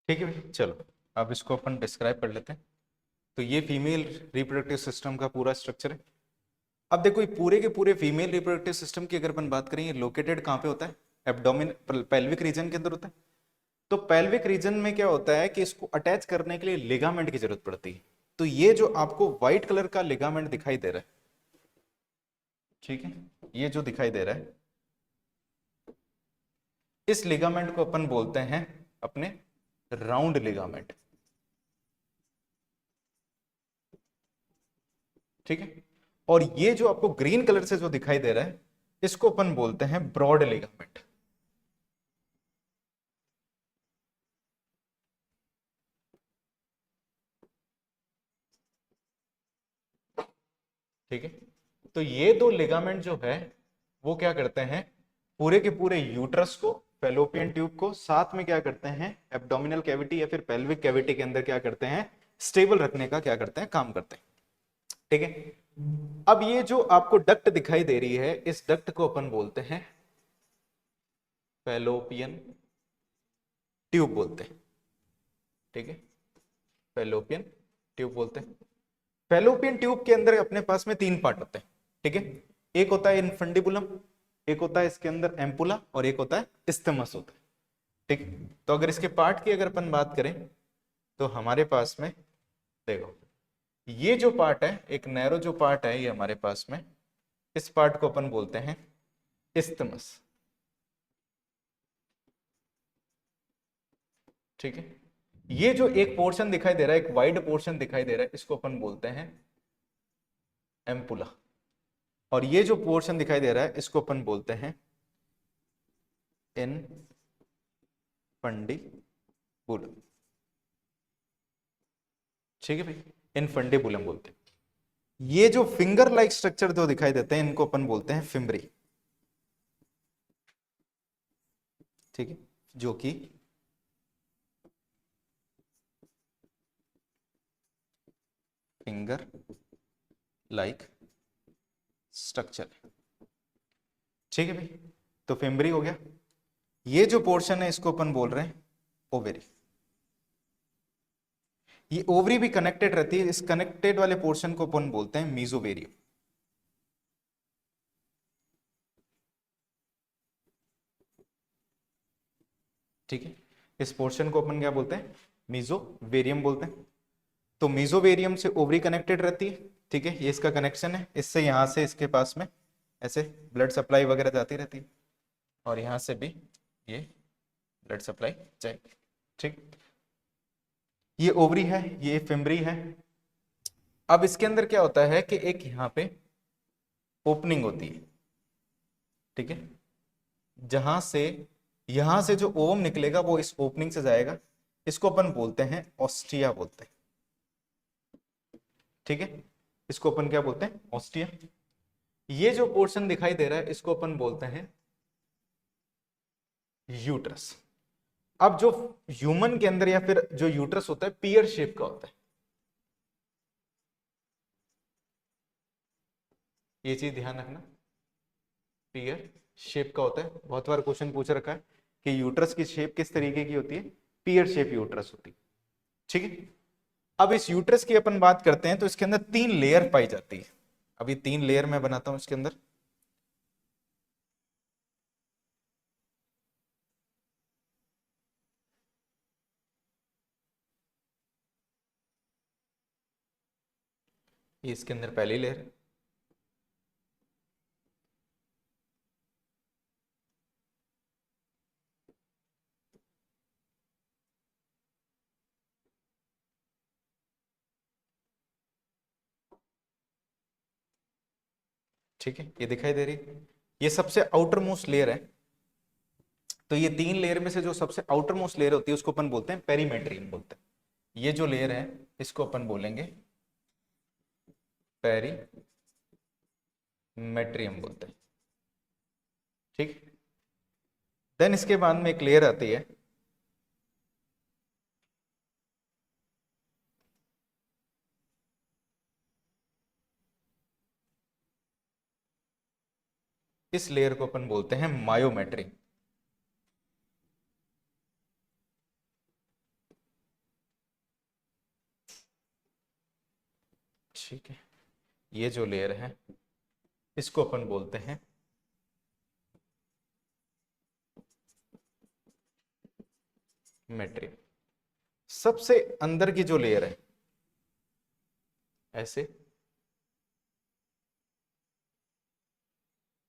Speaker 1: ठीक है भाई, चलो अब इसको अपन डिस्क्राइब कर लेते हैं। तो ये फीमेल रिप्रोडक्टिव सिस्टम का पूरा स्ट्रक्चर है। अब देखो ये पूरे के पूरे फीमेल रिप्रोडक्टिव सिस्टम की अगर अपन बात करें, ये लोकेटेड कहाँ पे होता है? एब्डोमिन, पेल्विक रीजन के अंदर होता है। तो पेल्विक रीजन में क्या होता है कि इसको अटैच करने के लिए लिगामेंट की जरूरत पड़ती है। तो ये जो आपको व्हाइट कलर का लिगामेंट दिखाई दे रहा है, ठीक है, ये जो दिखाई दे रहा है, इस लिगामेंट को अपन बोलते हैं अपने राउंड लिगामेंट। ठीक है। और ये जो आपको ग्रीन कलर से जो दिखाई दे रहा है, इसको अपन बोलते हैं ब्रॉड लिगामेंट। ठीक है। तो ये दो लिगामेंट जो है वो क्या करते हैं, पूरे के पूरे यूट्रस को, फेलोपियन ट्यूब को, साथ में क्या करते हैं, एब्डोमिनल कैविटी या फिर पेल्विक कैविटी के अंदर क्या करते हैं, स्टेबल रखने का क्या करते हैं, काम करते हैं। ठीक है। अब ये जो आपको डक्ट दिखाई दे रही है, इस डक्ट को अपन बोलते हैं फेलोपियन ट्यूब बोलते हैं। ठीक है, फेलोपियन ट्यूब बोलते हैं। फेलोपियन ट्यूब के अंदर अपने पास में तीन पार्ट होते हैं। ठीक है, एक होता है इनफंडिबुलम, एक होता है इसके अंदर एम्पुला, और एक होता है इस्थमस होता है। ठीक है। तो अगर इसके पार्ट की अगर अपन बात करें, तो हमारे पास में देखो, ये जो पार्ट है, एक नैरो जो पार्ट है ये हमारे पास में, इस पार्ट को अपन बोलते हैं इस्थमस। ठीक है। ये जो एक पोर्शन दिखाई दे रहा है, एक वाइड पोर्शन दिखाई दे रहा है, इसको अपन बोलते हैं एम्पुला। और ये जो पोर्शन दिखाई दे रहा है, इसको अपन बोलते हैं इनफंडिबुलम। ठीक है भाई, इनफंडिबुलम बोलते हैं। ये जो फिंगर लाइक स्ट्रक्चर जो दिखाई देते हैं, इनको अपन बोलते हैं फिम्बरी। ठीक है, जो कि फिंगर लाइक स्ट्रक्चर। ठीक है भाई, तो फिम्बरी हो गया। ये जो पोर्शन है इसको अपन बोल रहे हैं ओवेरी। ये ओवरी भी कनेक्टेड रहती है, इस कनेक्टेड वाले पोर्शन को अपन बोलते हैं मीजोवेरियम। ठीक है, इस पोर्शन को अपन क्या बोलते हैं, मीजोवेरियम बोलते हैं। तो मीजोवेरियम से ओवरी कनेक्टेड रहती है। ठीक है, ये इसका कनेक्शन है, इससे यहां से इसके पास में ऐसे ब्लड सप्लाई वगैरह जाती रहती है, और यहां से भी ये ब्लड सप्लाई जाएगी। ठीक, ये ओवरी है, ये फिम्बरी है। अब इसके अंदर क्या होता है कि एक यहाँ पे ओपनिंग होती है। ठीक है, जहां से, यहां से जो ओवम निकलेगा वो इस ओपनिंग से जाएगा, इसको अपन बोलते हैं ऑस्टिया बोलते हैं। ठीक है, इसको अपन क्या बोलते हैं, ऑस्टिया। ये जो पोर्शन दिखाई दे रहा है, इसको अपन बोलते हैं यूट्रस। अब जो ह्यूमन के अंदर या फिर जो यूट्रस होता है, पियर शेप का होता है। ये चीज ध्यान रखना, पियर शेप का होता है। बहुत बार क्वेश्चन पूछ रखा है कि यूट्रस की शेप किस तरीके की होती है, पियर शेप यूट्रस होती है। ठीक है। अब इस यूट्रस की अपन बात करते हैं, तो इसके अंदर तीन लेयर पाई जाती है। अभी तीन लेयर मैं बनाता हूं इसके अंदर। ये इसके अंदर पहली लेयर है। ठीक है, ये दिखाई दे रही है, ये सबसे आउटर मोस्ट लेयर है। तो ये तीन लेयर में से जो सबसे आउटर मोस्ट लेयर होती है, उसको अपन बोलते हैं पेरीमेट्रियम बोलते हैं। ये जो लेयर है, इसको अपन बोलेंगे पेरीमेट्रियम बोलते हैं। ठीक, देन इसके बाद में एक लेयर आती है, इस लेयर को अपन बोलते हैं मायोमेट्री। ठीक है, ये जो लेयर है इसको अपन बोलते हैं मेट्रियम। सबसे अंदर की जो लेयर है ऐसे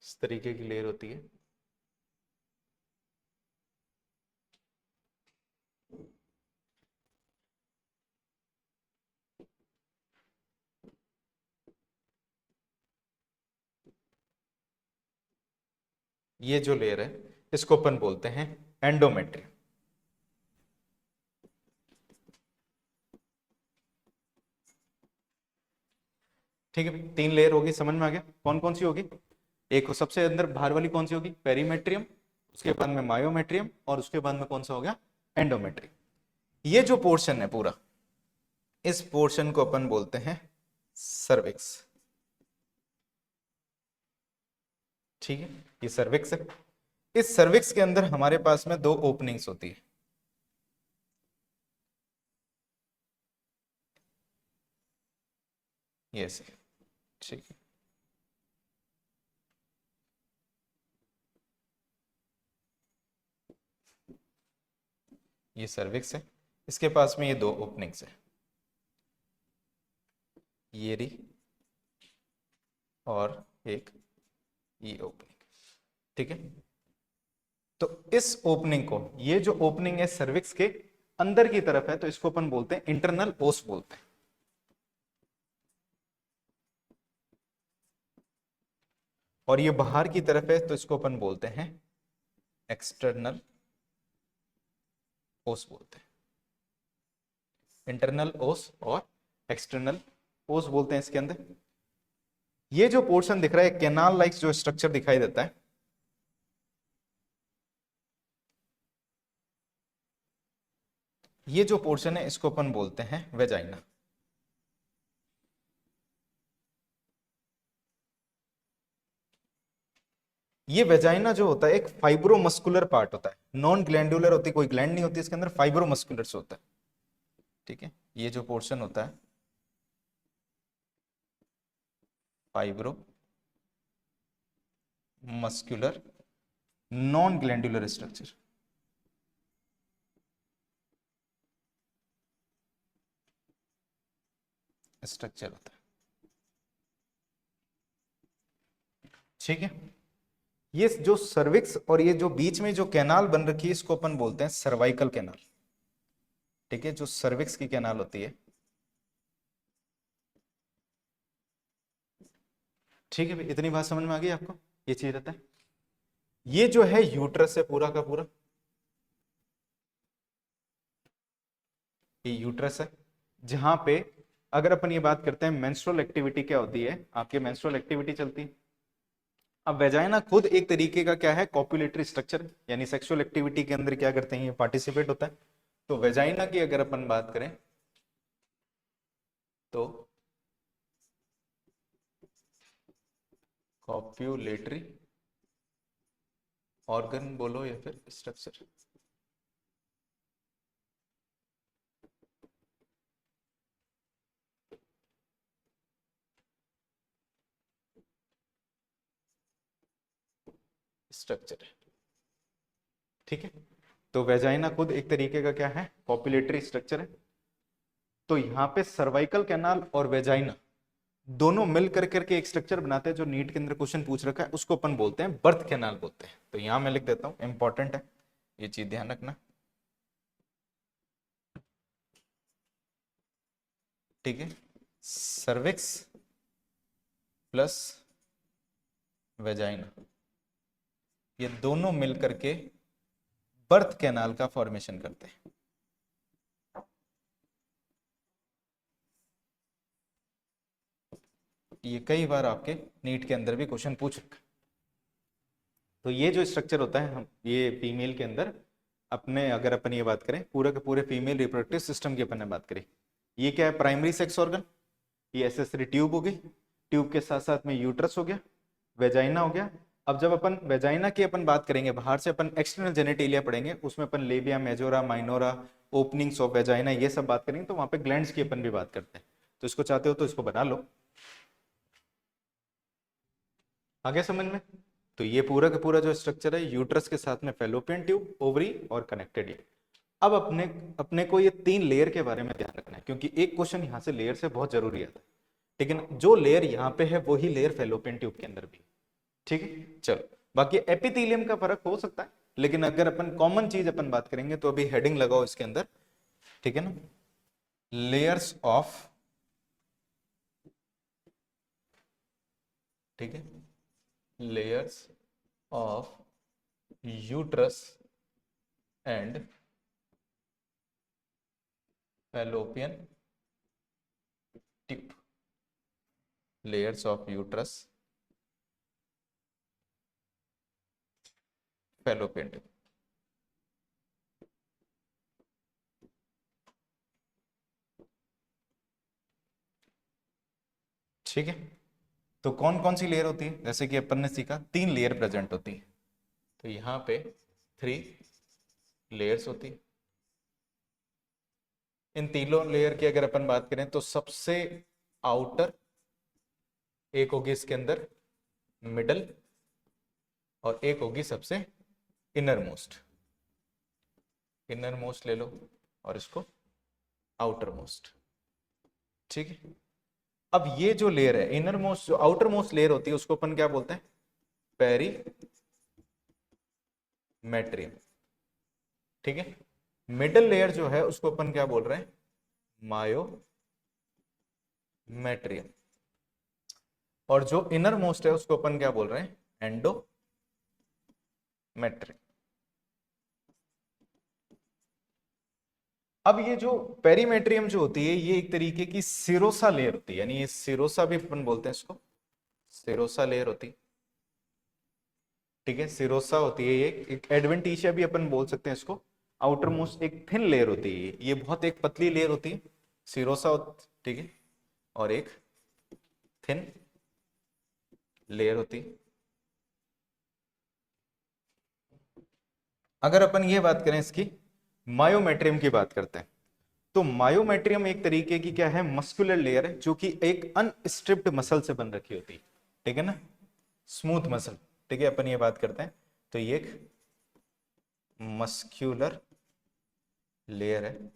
Speaker 1: इस तरीके की लेयर होती है, ये जो लेयर है इसको अपन बोलते हैं एंडोमेट्रियम। ठीक है भाई, 3 लेयर होगी, समझ में आ गया कौन कौन सी होगी। एक सबसे अंदर बाहर वाली कौन सी होगी, पेरीमेट्रियम, उसके बाद में मायोमेट्रियम, और उसके बाद में कौन सा हो गया, एंडोमेट्रियम। ये जो पोर्शन है पूरा, इस पोर्शन को अपन बोलते हैं सर्विक्स। ठीक है, ये सर्विक्स है। इस सर्विक्स के अंदर हमारे पास में 2 ओपनिंग्स होती है। ये से, ठीक है, ये सर्विक्स है, इसके पास में ये 2 ओपनिंग्स है, ये रही और एक ये ओपनिंग। ठीक है, तो इस ओपनिंग को, ये जो ओपनिंग है सर्विक्स के अंदर की तरफ है, तो इसको अपन बोलते हैं इंटरनल ओस बोलते हैं। और ये बाहर की तरफ है तो इसको अपन बोलते हैं एक्सटर्नल ओस बोलते हैं। इंटरनल ओस और एक्सटर्नल ओस बोलते हैं इसके अंदर। ये जो पोर्शन दिख रहा है कैनाल लाइक जो स्ट्रक्चर दिखाई देता है, ये जो पोर्शन है इसको अपन बोलते हैं वेजाइना। ये वेजाइना जो होता है एक फाइब्रोमस्कुलर पार्ट होता है, नॉन ग्लैंडुलर होती, कोई ग्लैंड नहीं होती इसके अंदर, फाइब्रोमस्कुलर होता है। ठीक है, ये जो पोर्शन होता है fibro muscular non glandular structure. Structure होता है। ठीक है, ये जो सर्विक्स और ये जो बीच में जो कैनाल बन रखी है इसको अपन बोलते हैं सर्वाइकल कैनाल। ठीक है, जो सर्विक्स की कैनाल होती है। ठीक है, इतनी बात समझ में आ गई आपको, ये चीज रहता है। ये जो है यूट्रस है पूरा का पूरा, ये यूट्रस है जहां पे अगर अपन ये बात करते हैं मेंस्ट्रुअल एक्टिविटी क्या होती है, आपके मेंस्ट्रुअल एक्टिविटी चलती है। अब वेजाइना खुद एक तरीके का क्या है, कॉपुलेटरी स्ट्रक्चर, यानी सेक्सुअल एक्टिविटी के अंदर क्या करते हैं, ये पार्टिसिपेट होता है। तो वेजाइना की अगर अपन बात करें तो कॉप्युलेटरी ऑर्गन बोलो या फिर स्ट्रक्चर। स्ट्रक्चर है। ठीक है, तो वेजाइना खुद एक तरीके का क्या है, कॉपुलेटरी स्ट्रक्चर है। तो यहाँ पे सर्वाइकल कैनाल और वेजाइना दोनों मिल कर करके एक स्ट्रक्चर बनाते हैं, जो नीट के अंदर क्वेश्चन पूछ रखा है, उसको अपन बोलते हैं बर्थ कैनाल बोलते हैं। तो यहां मैं लिख देता हूं, इंपॉर्टेंट है ये चीज ध्यान रखना। ठीक है, सर्विक्स प्लस वेजाइना ये दोनों मिल करके बर्थ कैनाल का फॉर्मेशन करते हैं। ये कई बार आपके नीट के अंदर भी क्वेश्चन पूछ रखा है। तो ये जो स्ट्रक्चर होता है, हम ये फीमेल के अंदर अपने अगर अपन ये बात करें पूरे के पूरे फीमेल रिप्रोडक्टिव सिस्टम की अपन ने बात करी, ये क्या है, प्राइमरी सेक्स ऑर्गन, ये एसेसरी ट्यूब हो गई, ट्यूब के साथ साथ में यूट्रस हो गया, वेजाइना हो गया। अब जब अपन वेजाइना की अपन बात करेंगे, बाहर से अपन एक्सटर्नल जेनेटेलिया पढ़ेंगे, उसमें अपन labia, majora, minora, openings of vagina ये सब बात करेंगे, तो वहां पे ग्लैंड्स की अपन भी बात करते हैं। तो इसको चाहते हो तो इसको बना लो। आगे समझ में? तो ये पूरा का पूरा जो स्ट्रक्चर है, यूट्रस के साथ में फेलोपियन ट्यूब, ओवरी और कनेक्टेड ये। अब अपने अपने को ये 3 लेयर के बारे में ध्यान रखना है, क्योंकि एक क्वेश्चन यहाँ से लेयर से बहुत जरूरी आता है। लेकिन जो लेयर यहाँ पे है वही लेयर फेलोपियन ट्यूब के अंदर भी। ठीक है, चलो बाकी एपिथेलियम का फर्क हो सकता है, लेकिन अगर अपन कॉमन चीज अपन बात करेंगे तो अभी हेडिंग लगाओ इसके अंदर, ठीक है ना, लेयर्स ऑफ, ठीक है, layers of uterus and fallopian tube, layers of uterus, fallopian tube। ठीक है, तो कौन कौन सी लेयर होती है? जैसे कि अपन ने सीखा 3 लेयर प्रेजेंट होती है, तो यहाँ पे 3 लेयर्स होती है। इन तीनों लेयर की अगर अपन बात करें तो सबसे आउटर एक होगी इसके अंदर मिडल, और एक होगी सबसे इनर मोस्ट। इनर मोस्ट ले लो और इसको आउटर मोस्ट। ठीक है, अब ये जो लेयर है इनर मोस्ट, जो आउटर मोस्ट लेयर होती है उसको अपन क्या बोलते हैं? Perimetrium. ठीक है, मिडल लेयर जो है उसको अपन क्या बोल रहे हैं? मायो मेट्रियम। और जो इनर मोस्ट है उसको अपन क्या बोल रहे हैं? एंडो मेट्रियम। अब ये जो पेरीमेट्रियम जो होती है ये एक तरीके की सिरोसा लेयर होती है, यानी ये सिरोसा भी अपन बोलते हैं इसको, सिरोसा लेयर होती है। ठीक है, सिरोसा होती है ये, एक एडवेंटिशिया भी अपन बोल सकते हैं इसको। आउटर मोस्ट एक थिन लेयर होती है, ये बहुत एक पतली लेयर होती है, सिरोसा। ठीक है, और एक थिन लेयर होती है। अगर अपन ये बात करें इसकी मायोमेट्रियम की बात करते हैं, तो मायोमेट्रियम एक तरीके की क्या है? मस्कुलर लेयर है, जो कि एक अनस्ट्रिप्ड मसल से बन रखी होती है। ठीक है ना, स्मूथ मसल। ठीक है, अपन ये बात करते हैं तो ये एक मस्क्यूलर लेयर है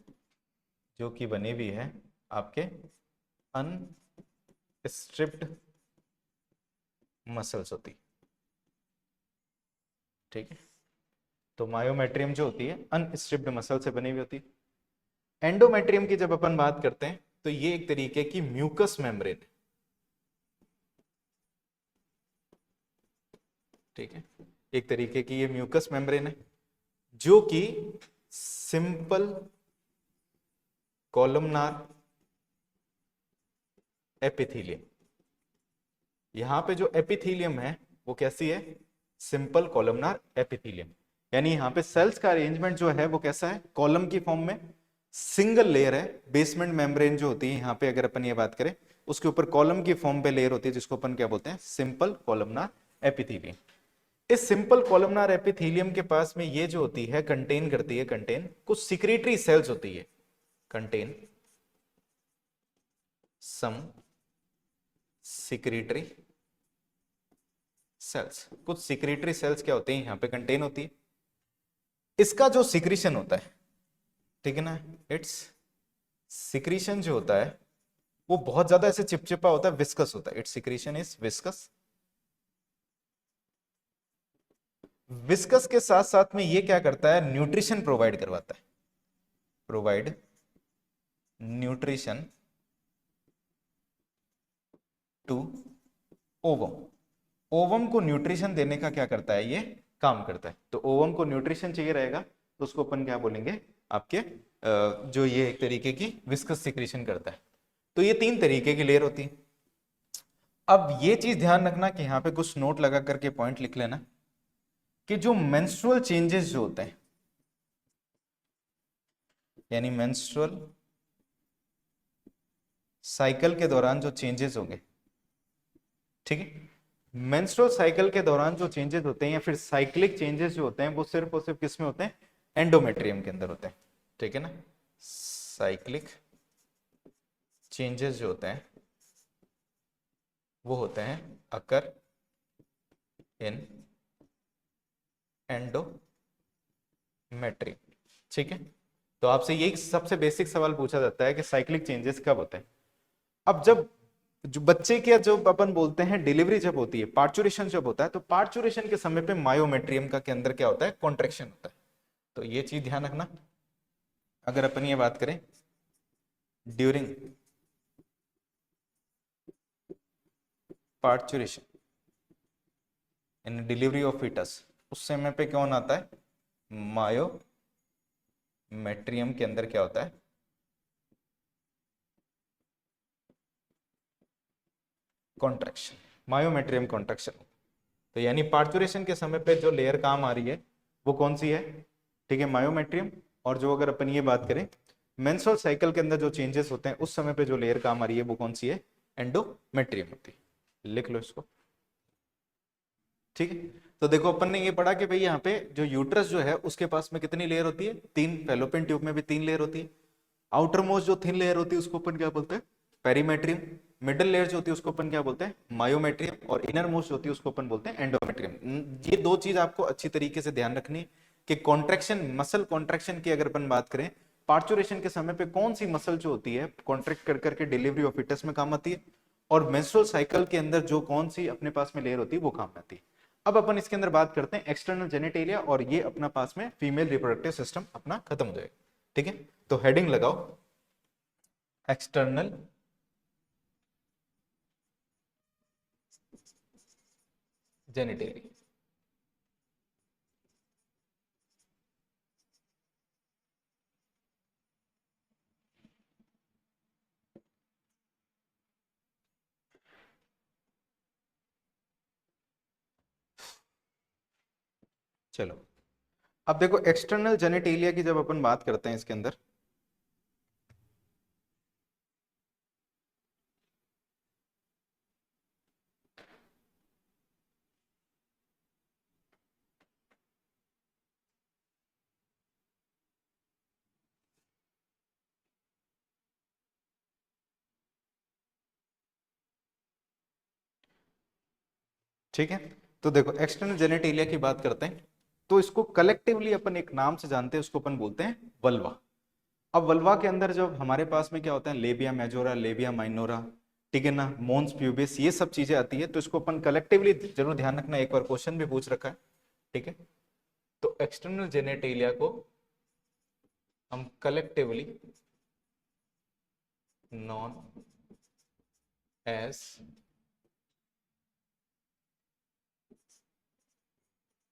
Speaker 1: जो कि बनी हुई है आपके अनस्ट्रिप्ड मसल्स होती। ठीक है, तो मायोमेट्रियम जो होती है अनस्ट्रिप्ड मसल से बनी हुई होती है। एंडोमेट्रियम की जब अपन बात करते हैं तो ये एक तरीके की म्यूकस मेम्ब्रेन है। ठीक है, एक तरीके की ये म्यूकस मेम्ब्रेन है जो कि सिंपल कॉलमनार एपिथेलियम, यहां पे जो एपिथेलियम है वो कैसी है? Simple columnar epithelium. यानी यहाँ पे सेल्स का अरेंजमेंट जो है वो कैसा है? कॉलम की फॉर्म में, सिंगल लेयर है। बेसमेंट मेम्ब्रेन जो होती है यहाँ पे अगर अपन ये बात करें, उसके ऊपर कॉलम की फॉर्म पे लेयर होती है जिसको अपन क्या बोलते हैं? Simple columnar epithelium. इस सिंपल कॉलमनार एपिथेलियम के पास में ये जो होती है कंटेन करती है, कंटेन कुछ सिक्रेटरी सेल्स होती है, कंटेन सम सिक्रेटरी सेल्स। कुछ सिक्रेटरी सेल्स क्या होते हैं यहाँ पे कंटेन होती है। इसका जो सिक्रीशन होता है, ठीक है ना, इट्स सिक्रीशन जो होता है वो बहुत ज्यादा ऐसे चिपचिपा होता है, विस्कस होता है। It's secretion is viscous. Viscous के साथ साथ में ये क्या करता है? न्यूट्रिशन प्रोवाइड करवाता है, provide nutrition to ovum. Ovum को न्यूट्रिशन देने का क्या करता है? ये काम करता है। तो ओवम को न्यूट्रिशन चाहिए रहेगा तो उसको अपन क्या बोलेंगे? आपके जो ये एक तरीके की विस्कस सिक्रीशन करता है। तो ये 3 तरीके की लेयर होती है। अब ये चीज ध्यान रखना कि यहाँ पे कुछ नोट लगा करके पॉइंट लिख लेना कि जो मेंस्ट्रुअल चेंजेस जो होते हैं, यानी मेंस्ट्रुअल साइकिल के दौरान जो चेंजेस होंगे, ठीक है, मेंस्ट्रुअल साइकिल के दौरान जो चेंजेस होते हैं या फिर साइक्लिक चेंजेस जो होते हैं वो सिर्फ और सिर्फ किस में होते हैं? एंडोमेट्रियम के अंदर होते हैं। ठीक है ना, साइक्लिक चेंजेस जो होते हैं वो होते हैं अकर इन एंडोमेट्रियम। ठीक है, तो आपसे यही सबसे बेसिक सवाल पूछा जाता है कि साइक्लिक चेंजेस कब होते हैं। अब जब जो बच्चे के जो अपन बोलते हैं डिलीवरी जब होती है, पार्चुरेशन जब होता है, तो पार्चुरेशन के समय पे मायोमेट्रियम का के अंदर क्या होता है, कॉन्ट्रेक्शन होता है। तो ये चीज ध्यान रखना। अगर अपन ये बात करें during parturition in delivery of foetus, उस समय पे कौन आता है, मायोमेट्रियम के अंदर क्या होता है, कॉन्ट्रैक्शन, मायोमेट्रियम कॉन्ट्रैक्शन। तो यानी पार्चुरेशन के समय पे जो लेयर काम आ रही है वो कौन सी है, ठीक है, मायोमेट्रियम। और जो अगर अपन ये बात करें मेंस्ट्रुअल साइकिल के अंदर जो चेंजेस होते हैं उस समय पे जो लेयर काम आ रही है वो कौन सी है, एंडोमेट्रियम होती है। लिख लो इसको। ठीक है, तो देखो अपन ने ये पढ़ा कि भाई यहाँ पे जो यूट्रस जो है उसके पास में कितनी लेयर होती है, तीन। फैलोपियन ट्यूब में भी तीन लेयर होती है। आउटर मोस्ट जो थिन लेयर होती है उसको अपन क्या बोलते हैं, पेरीमेट्रियम। मिडिल लेयर जो होती है उसको अपन क्या बोलते हैं, मायोमेट्रियम। और इनर मोस्ट जो होती है उसको अपन बोलते हैं एंडोमेट्रियम। ये दो चीज आपको अच्छी तरीके से ध्यान रखनी कि कॉन्ट्रेक्शन, मसल कॉन्ट्रेक्शन की अगर अपन बात करें, पार्चुरेशन के समय पे कौन सी मसल जो होती है कॉन्ट्रैक्ट कर करके डिलीवरी ऑफ फीटस में काम आती है, और मेंस्ट्रुअल साइकिल के अंदर जो कौन सी अपने पास में लेयर होती है वो काम आती है। अब अपन इसके अंदर बात करते हैं एक्सटर्नल जेनिटेलिया, और ये अपना पास में फीमेल रिप्रोडक्टिव सिस्टम अपना खत्म हो जाएगा। ठीक है, तो हेडिंग लगाओ एक्सटर्नल जेनिटेलिया। चलो, अब देखो एक्सटर्नल जेनिटेलिया की जब अपन बात करते हैं इसके अंदर, ठीक है, तो देखो एक्सटर्नल जेनिटेलिया की बात करते हैं तो इसको कलेक्टिवली अपन एक नाम से जानते हैं, उसको अपन बोलते हैं वल्वा। अब वल्वा के अंदर जब हमारे पास में क्या होता है, लेबिया मेजोरा, लेबिया माइनोरा, ठीक है ना, मोन्स प्यूबिस, ये सब चीजें आती है। तो इसको अपन कलेक्टिवली जरूर ध्यान रखना, एक बार क्वेश्चन भी पूछ रखा है। ठीक है, तो एक्सटर्नल जेनेटेलिया को हम कलेक्टिवली नॉन एज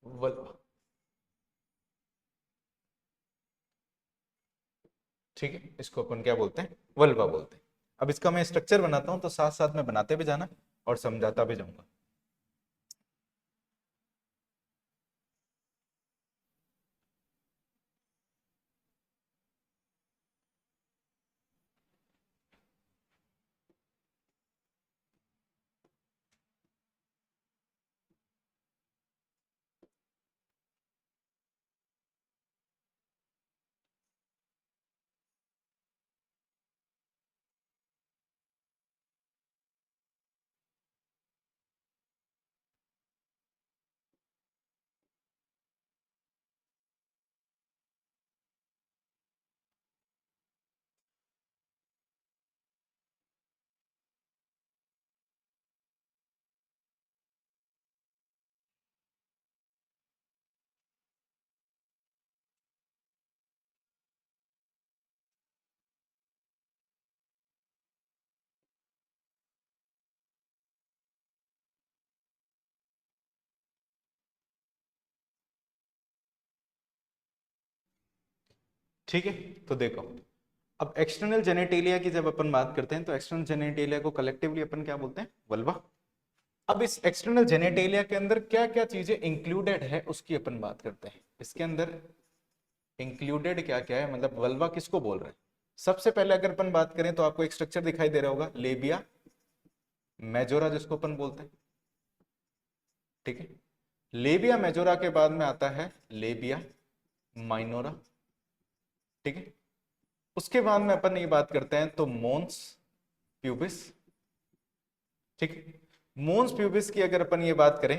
Speaker 1: वल्वा। ठीक है, इसको अपन क्या बोलते हैं, वल्वा बोलते हैं। अब इसका मैं स्ट्रक्चर बनाता हूं तो साथ साथ में बनाते भी जाना और समझाता भी जाऊंगा। ठीक है, तो देखो अब एक्सटर्नल जेनेटेलिया की जब अपन बात करते हैं तो एक्सटर्नल जेनेटेलिया को कलेक्टिवली अपन क्या बोलते हैं, वल्वा। अब इस एक्सटर्नल जेनेटेलिया के अंदर क्या क्या चीजें इंक्लूडेड है उसकी अपन बात करते हैं। इसके अंदर इंक्लूडेड क्या क्या है, मतलब वल्वा किसको बोल रहे हैं। सबसे पहले अगर अपन बात करें तो आपको एक स्ट्रक्चर दिखाई दे रहा होगा, लेबिया मेजोरा जिसको अपन बोलते हैं। ठीक है, लेबिया मेजोरा के बाद में आता है लेबिया माइनोरा। ठीक है, उसके बाद में अपन ये बात करते हैं तो मोन्स प्यूबिस। ठीक है, मोन्स प्यूबिस की अगर अपन ये बात करें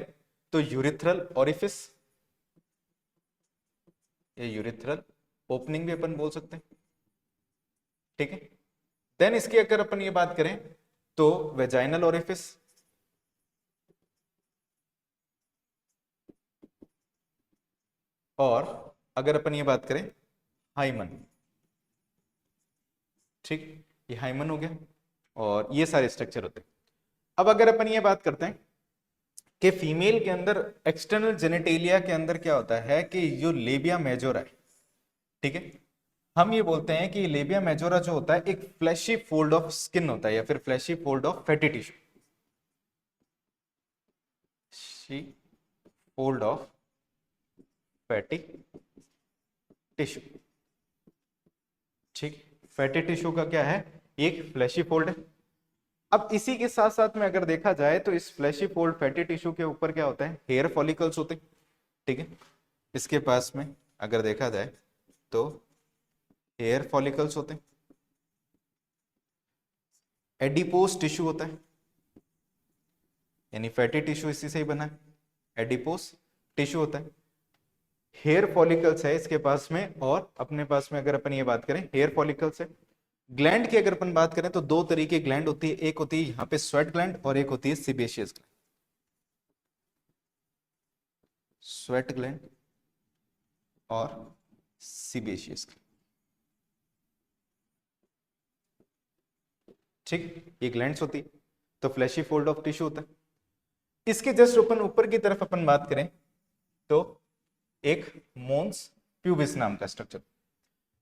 Speaker 1: तो यूरिथ्रल ओरिफिस, ये यूरिथ्रल ओपनिंग भी अपन बोल सकते हैं, ठीक है। देन इसकी अगर अपन ये बात करें तो वेजाइनल ओरिफिस, और अगर अपन ये बात करें हाइमन, ठीक, ये हाइमन हो गया, और ये सारे स्ट्रक्चर होते हैं। अब अगर अपन ये बात करते हैं कि फीमेल के अंदर एक्सटर्नल जेनेटेलिया के अंदर क्या होता है कि जो लेबिया मेजोरा है, ठीक है, हम ये बोलते हैं कि लेबिया मेजोरा जो होता है एक फ्लैशी फोल्ड ऑफ स्किन होता है या फिर fleshy fold of fatty tissue, fold of fatty tissue, ठीक। फैटी टिश्यू का क्या है, एक फ्लैशी फोल्ड है। अब इसी के साथ साथ में अगर देखा जाए तो इस फ्लैशी फोल्ड फैटी टिश्यू के ऊपर क्या होता है, हेयर फॉलिकल्स होते हैं, ठीक है। इसके पास में अगर देखा जाए तो हेयर फॉलिकल्स होते हैं, एडिपोस टिश्यू होता है, यानी फैटी टिश्यू इसी से ही बना है, एडिपोस टिश्यू होता है, हेयर फॉलिकल्स है इसके पास में, और अपने पास में अगर अपन ये बात करें हेयर फॉलिकल्स है। ग्लैंड की अगर अपन बात करें तो दो तरीके ग्लैंड होती है, एक होती है यहाँ पे स्वेट ग्लैंड और एक होती है सीबेशियस ग्लैंड, स्वेट ग्लैंड और सीबेशियस ग्लैंड, ठीक, ये ग्लैंड्स होती है। तो फ्लैशी फोल्ड ऑफ टिश्यू होता है। इसके जस्ट अपन ऊपर की तरफ अपन बात करें तो एक मोन्स प्यूबिस नाम का स्ट्रक्चर,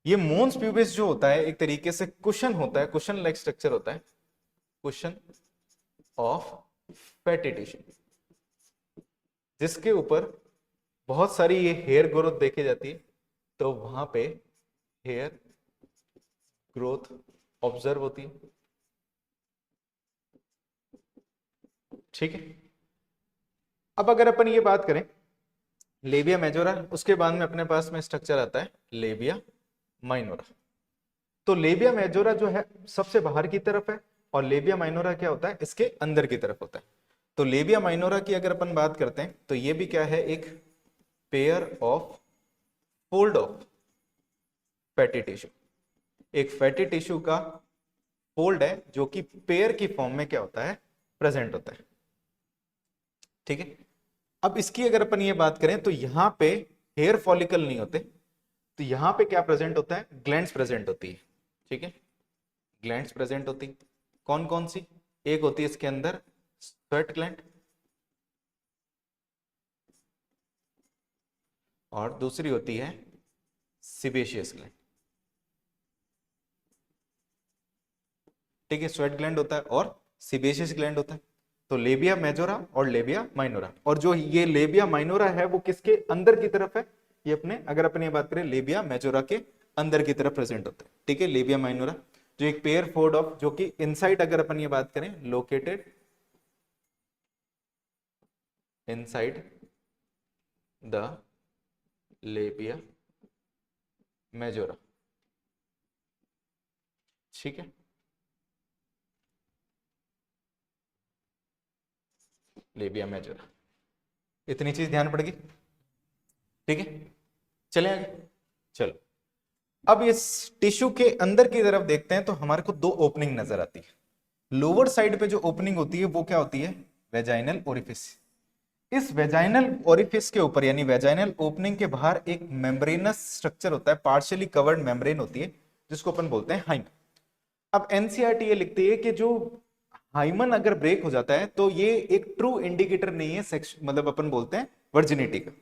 Speaker 1: ये मोन्स प्यूबिस जो होता है एक तरीके से कुशन होता है, कुशन लाइक स्ट्रक्चर होता है, कुशन ऑफ फैटी टिश्यू, जिसके ऊपर बहुत सारी ये हेयर ग्रोथ देखी जाती है। तो वहां पे हेयर ग्रोथ ऑब्जर्व होती है, ठीक है। अब अगर अपन ये बात करें लेबिया मेजोरा, उसके बाद में अपने पास में स्ट्रक्चर आता है लेबिया माइनोरा। तो लेबिया मेजोरा जो है सबसे बाहर की तरफ है, और लेबिया माइनोरा क्या होता है, इसके अंदर की तरफ होता है। तो लेबिया माइनोरा की अगर अपन बात करते हैं तो ये भी क्या है, एक pair of fold of fatty tissue, एक फैटी टिश्यू का फोल्ड है जो कि पेयर की फॉर्म में क्या होता है, प्रेजेंट होता है, ठीक है। अब इसकी अगर अपन ये बात करें तो यहां पे हेयर फॉलिकल नहीं होते, तो यहां पे क्या प्रेजेंट होता है, ग्लैंड्स प्रेजेंट होती है, ठीक है, ग्लैंड्स प्रेजेंट होती, कौन कौन सी, एक होती है इसके अंदर स्वेट ग्लैंड, और दूसरी होती है सीबेशियस ग्लैंड, ठीक है। स्वेट ग्लैंड होता है और सीबेशियस ग्लैंड होता है। तो लेबिया मेजोरा और लेबिया माइनोरा, और जो ये लेबिया माइनोरा है वो किसके अंदर की तरफ है, ये अपने अगर अपन ये बात करें लेबिया मेजोरा के अंदर की तरफ प्रेजेंट होता है, ठीक है। लेबिया माइनोरा जो एक पेयर फोल्ड ऑफ, जो कि इनसाइड अगर अपन ये बात करें located inside the labia majora, ठीक है, लेबिया मेजोरा। इतनी चीज ध्यान पड़ेगी, ठीक है। चले आगे, चलो अब इस टिश्यू के अंदर की तरफ देखते हैं तो हमारे को दो ओपनिंग नजर आती है। लोअर साइड पे जो ओपनिंग होती है वो क्या होती है, वेजाइनल ओरिफिस। इस वेजाइनल ओरिफिस के ऊपर यानी वेजाइनल ओपनिंग के बाहर एक मेम्ब्रेनस स्ट्रक्चर होता है, पार्शियली कवर्ड मेम्ब्रेन होती है, जिसको अपन बोलते हैं हाइमन। अब एनसीईआरटी ये लिखती है कि जो हाइमन अगर ब्रेक हो जाता है तो ये एक ट्रू इंडिकेटर नहीं है सेक्स, मतलब अपन बोलते हैं वर्जिनिटी का।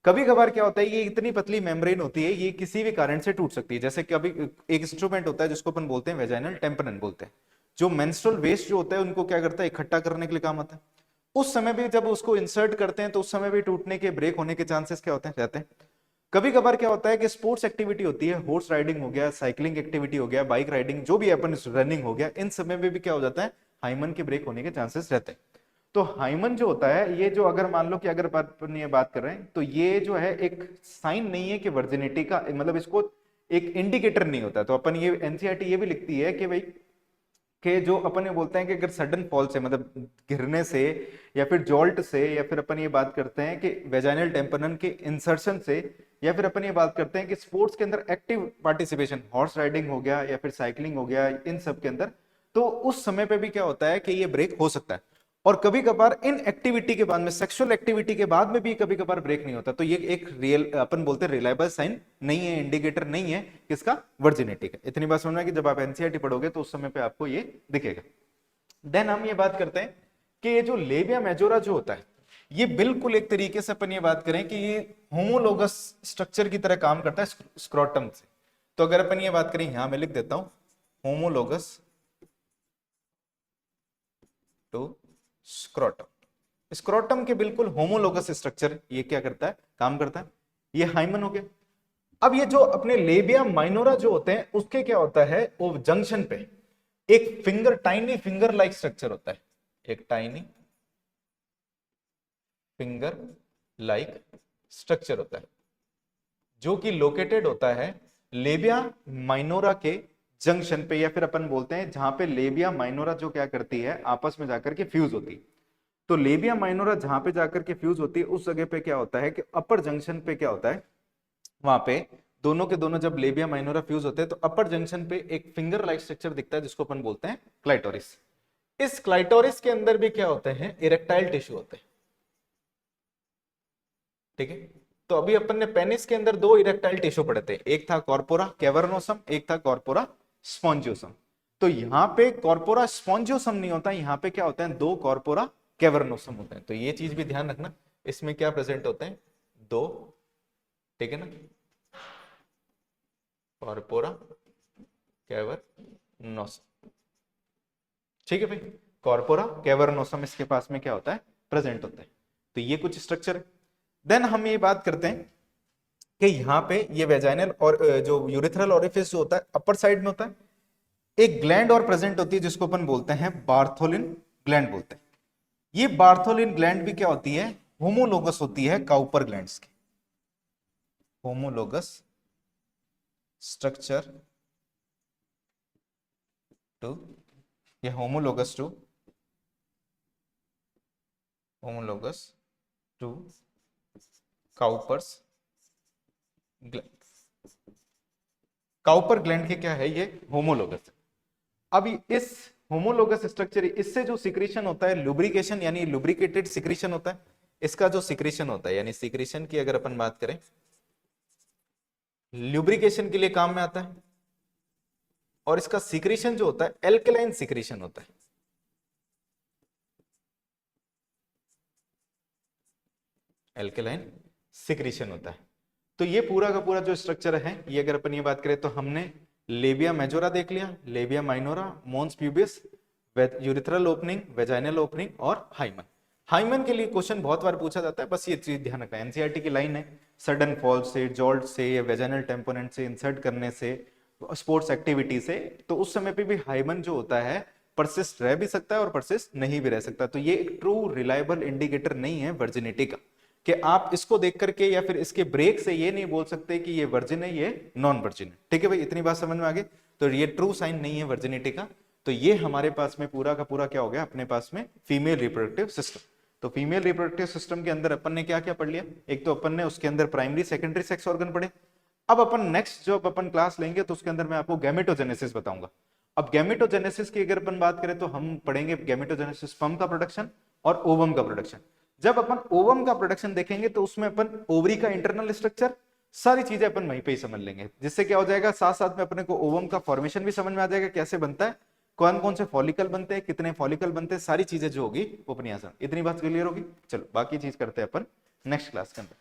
Speaker 1: कभी कभार क्या होता है, ये इतनी पतली मेम्ब्रेन होती है, ये किसी भी कारण से टूट सकती है। जैसे कभी एक इंस्ट्रूमेंट होता है जिसको अपन बोलते हैं वेजाइनल टेम्परन बोलते हैं, जो मेंस्ट्रुअल वेस्ट जो होता है उनको क्या करता है, इकट्ठा करने के लिए काम आता है। उस समय भी जब उसको इंसर्ट करते हैं तो उस समय भी टूटने के, ब्रेक होने के चांसेस क्या होते हैं, रहते हैं। कभी कभार क्या होता है कि स्पोर्ट्स एक्टिविटी होती है, हॉर्स राइडिंग हो गया, साइकिलिंग एक्टिविटी हो गया, बाइक राइडिंग, जो भी अपन रनिंग हो गया, इन समय में भी क्या हो जाता है, हाइमन के ब्रेक होने के चांसेस रहते हैं। तो हाइमन जो होता है, ये जो अगर मान लो कि अगर अपन ये बात कर रहे हैं तो ये जो है एक साइन नहीं है कि वर्जिनिटी का, मतलब इसको एक इंडिकेटर नहीं होता। तो अपन ये एनसीईआरटी ये भी लिखती है कि भाई कि जो अपन ये बोलते हैं कि अगर सडन फॉल से मतलब गिरने से या फिर जॉल्ट से या फिर अपन ये बात करते हैं कि वेजाइनल टेम्पोनन के इंसर्शन से या फिर अपन ये बात करते हैं कि स्पोर्ट्स के अंदर एक्टिव पार्टिसिपेशन, हॉर्स राइडिंग हो गया या फिर साइकिलिंग हो गया, इन सब के अंदर, तो उस समय पे भी क्या होता है कि ये ब्रेक हो सकता है। और कभी कभार इन एक्टिविटी के बाद में, सेक्सुअल एक्टिविटी के बाद में भी कभी कभार ब्रेक नहीं होता, तो ये एक रियल अपन बोलते हैं रिलायबल साइन नहीं है, इंडिकेटर नहीं है किसका, वर्जिनिटी का। इतनी बात समझना कि जब आप एनसीईआरटी पढ़ोगे तो उस समय पे आपको ये दिखेगा। देन हम ये बात करते हैं कि ये जो लेबिया मेजोरा जो होता है, ये बिल्कुल एक तरीके से अपन ये बात करें कि ये होमोलोगस स्ट्रक्चर की तरह काम करता है स्क्रोटम से। तो अगर अपन ये बात करें, यहां मैं लिख देता हूं होमोलोगस टू स्क्रोटम। स्क्रोटम के बिल्कुल होमोलोगस स्ट्रक्चर ये क्या करता है, काम करता है। ये हाइमन हो गया। अब ये जो अपने लेबिया माइनोरा जो होते हैं उसके क्या होता है, वो जंक्शन पे एक finger, tiny finger like structure होता है, एक टाइनी फिंगर लाइक स्ट्रक्चर होता है जो कि लोकेटेड होता है लेबिया माइनोरा के जंक्शन पे, या फिर अपन बोलते हैं जहां पे लेबिया माइनोरा जो क्या करती है, आपस में जाकर के फ्यूज होती है। तो लेबिया माइनोरा जहां पे जाकर के फ्यूज होती है उस जगह पे क्या होता है कि अपर जंक्शन पे क्या होता है, वहां पे दोनों के दोनों जब लेबिया माइनोरा फ्यूज होते हैं तो अपर जंक्शन पे एक फिंगर लाइक स्ट्रक्चर दिखता है जिसको अपन बोलते हैं क्लाइटोरिस। इस क्लाइटोरिस के अंदर भी क्या होते हैं, इरेक्टाइल टिश्यू होते हैं। ठीक है, तो अभी अपन ने पेनिस के अंदर दो इरेक्टाइल टिश्यू पढ़े थे, एक था कॉर्पोरा कैवर्नोसम, एक था कॉर्पोरा स्पॉन्जियोसम। तो यहाँ पे कॉर्पोरा स्पॉन्जियोसम नहीं होता, यहाँ पे क्या होता है, दो कॉर्पोरा कैवर्नोसम होते हैं। तो ये चीज भी ध्यान रखना, इसमें क्या प्रेजेंट होते हैं, दो, ठीक है ना, कॉर्पोरा कैवर्नोसम। ठीक है भाई, कॉर्पोरा कैवर्नोसम इसके पास में क्या होता है, प्रेजेंट होता है। तो ये कुछ स्ट्रक्चर है। देन हम ये बात करते हैं कि यहाँ पे ये वेजाइनल और जो यूरिथ्रल ओरिफिस जो होता है अपर साइड में होता है, एक ग्लैंड और प्रेजेंट होती है जिसको अपन बोलते हैं बार्थोलिन ग्लैंड बोलते हैं। ये बार्थोलिन ग्लैंड भी क्या होती है, होमोलोगस होती है काउपर ग्लैंड्स की, होमोलोगस स्ट्रक्चर टू, ये homologous to Cowper's gland. Cowper gland के क्या है, ये होमोलोगस है। अब इस होमोलोगस स्ट्रक्चर, इससे जो सिक्रीशन होता है लुब्रिकेशन, यानी लुब्रिकेटेड सिक्रीशन होता है। इसका जो सिक्रीशन होता है, यानी सिक्रीशन की अगर अपन बात करें, लुब्रिकेशन के लिए काम में आता है। और इसका सिक्रीशन जो होता है एल्कलाइन सिक्रीशन होता है, एल्कलाइन सिक्रीशन होता है। तो ये पूरा का पूरा जो स्ट्रक्चर है, ये अगर अपन ये बात करें तो हमने लेबिया मेजोरा देख लिया, labia minora, mons pubis, urethral opening, vaginal opening और हाइमन। हाइमन के लिए क्वेश्चन बहुत बार पूछा जाता है, बस ये चीज ध्यान रखना, एनसीईआरटी की लाइन है, सडन फॉल से, जॉल्ट से या वेजाइनल टेम्पोनेंट से, इंसर्ट करने से, स्पोर्ट्स एक्टिविटी से, तो उस समय पे भी हाइमन जो होता है परसिस्ट रह भी सकता है और परसिस्ट नहीं भी रह सकता। तो ये एक ट्रू रिलायबल इंडिकेटर नहीं है वर्जिनिटी का, कि आप इसको देख करके या फिर इसके ब्रेक से ये नहीं बोल सकते कि ये वर्जिन है, ये नॉन वर्जिन है। ठीक है भाई, इतनी बात समझ में आ गई। तो ये ट्रू साइन नहीं है वर्जिनिटी का। तो ये हमारे पास में पूरा का पूरा क्या हो गया, अपने पास में फीमेल रिप्रोडक्टिव सिस्टम। तो फीमेल रिप्रोडक्टिव सिस्टम के अंदर अपन ने क्या क्या पढ़ लिया, एक तो अपन ने उसके अंदर प्राइमरी सेकेंडरी सेक्स ऑर्गन पढ़े। अब अपन नेक्स्ट जो अपन क्लास लेंगे तो उसके अंदर मैं आपको गैमेटोजेनेसिस बताऊंगा। अब गैमेटोजेनेसिस की अगर अपन बात करें तो हम पढ़ेंगे गैमेटोजेनेसिस, स्पर्म का प्रोडक्शन और ओवम का प्रोडक्शन। जब अपन ओवम का प्रोडक्शन देखेंगे तो उसमें अपन ओवरी का इंटरनल स्ट्रक्चर, सारी चीजें अपन वहीं पे ही समझ लेंगे, जिससे क्या हो जाएगा, साथ साथ में अपने को ओवम का फॉर्मेशन भी समझ में आ जाएगा, कैसे बनता है, कौन कौन से फॉलिकल बनते हैं, कितने फॉलिकल बनते हैं, सारी चीजें जो होगी वो अपनी आसान। इतनी बात क्लियर होगी। चलो बाकी चीज करते हैं अपन नेक्स्ट क्लास के अंदर।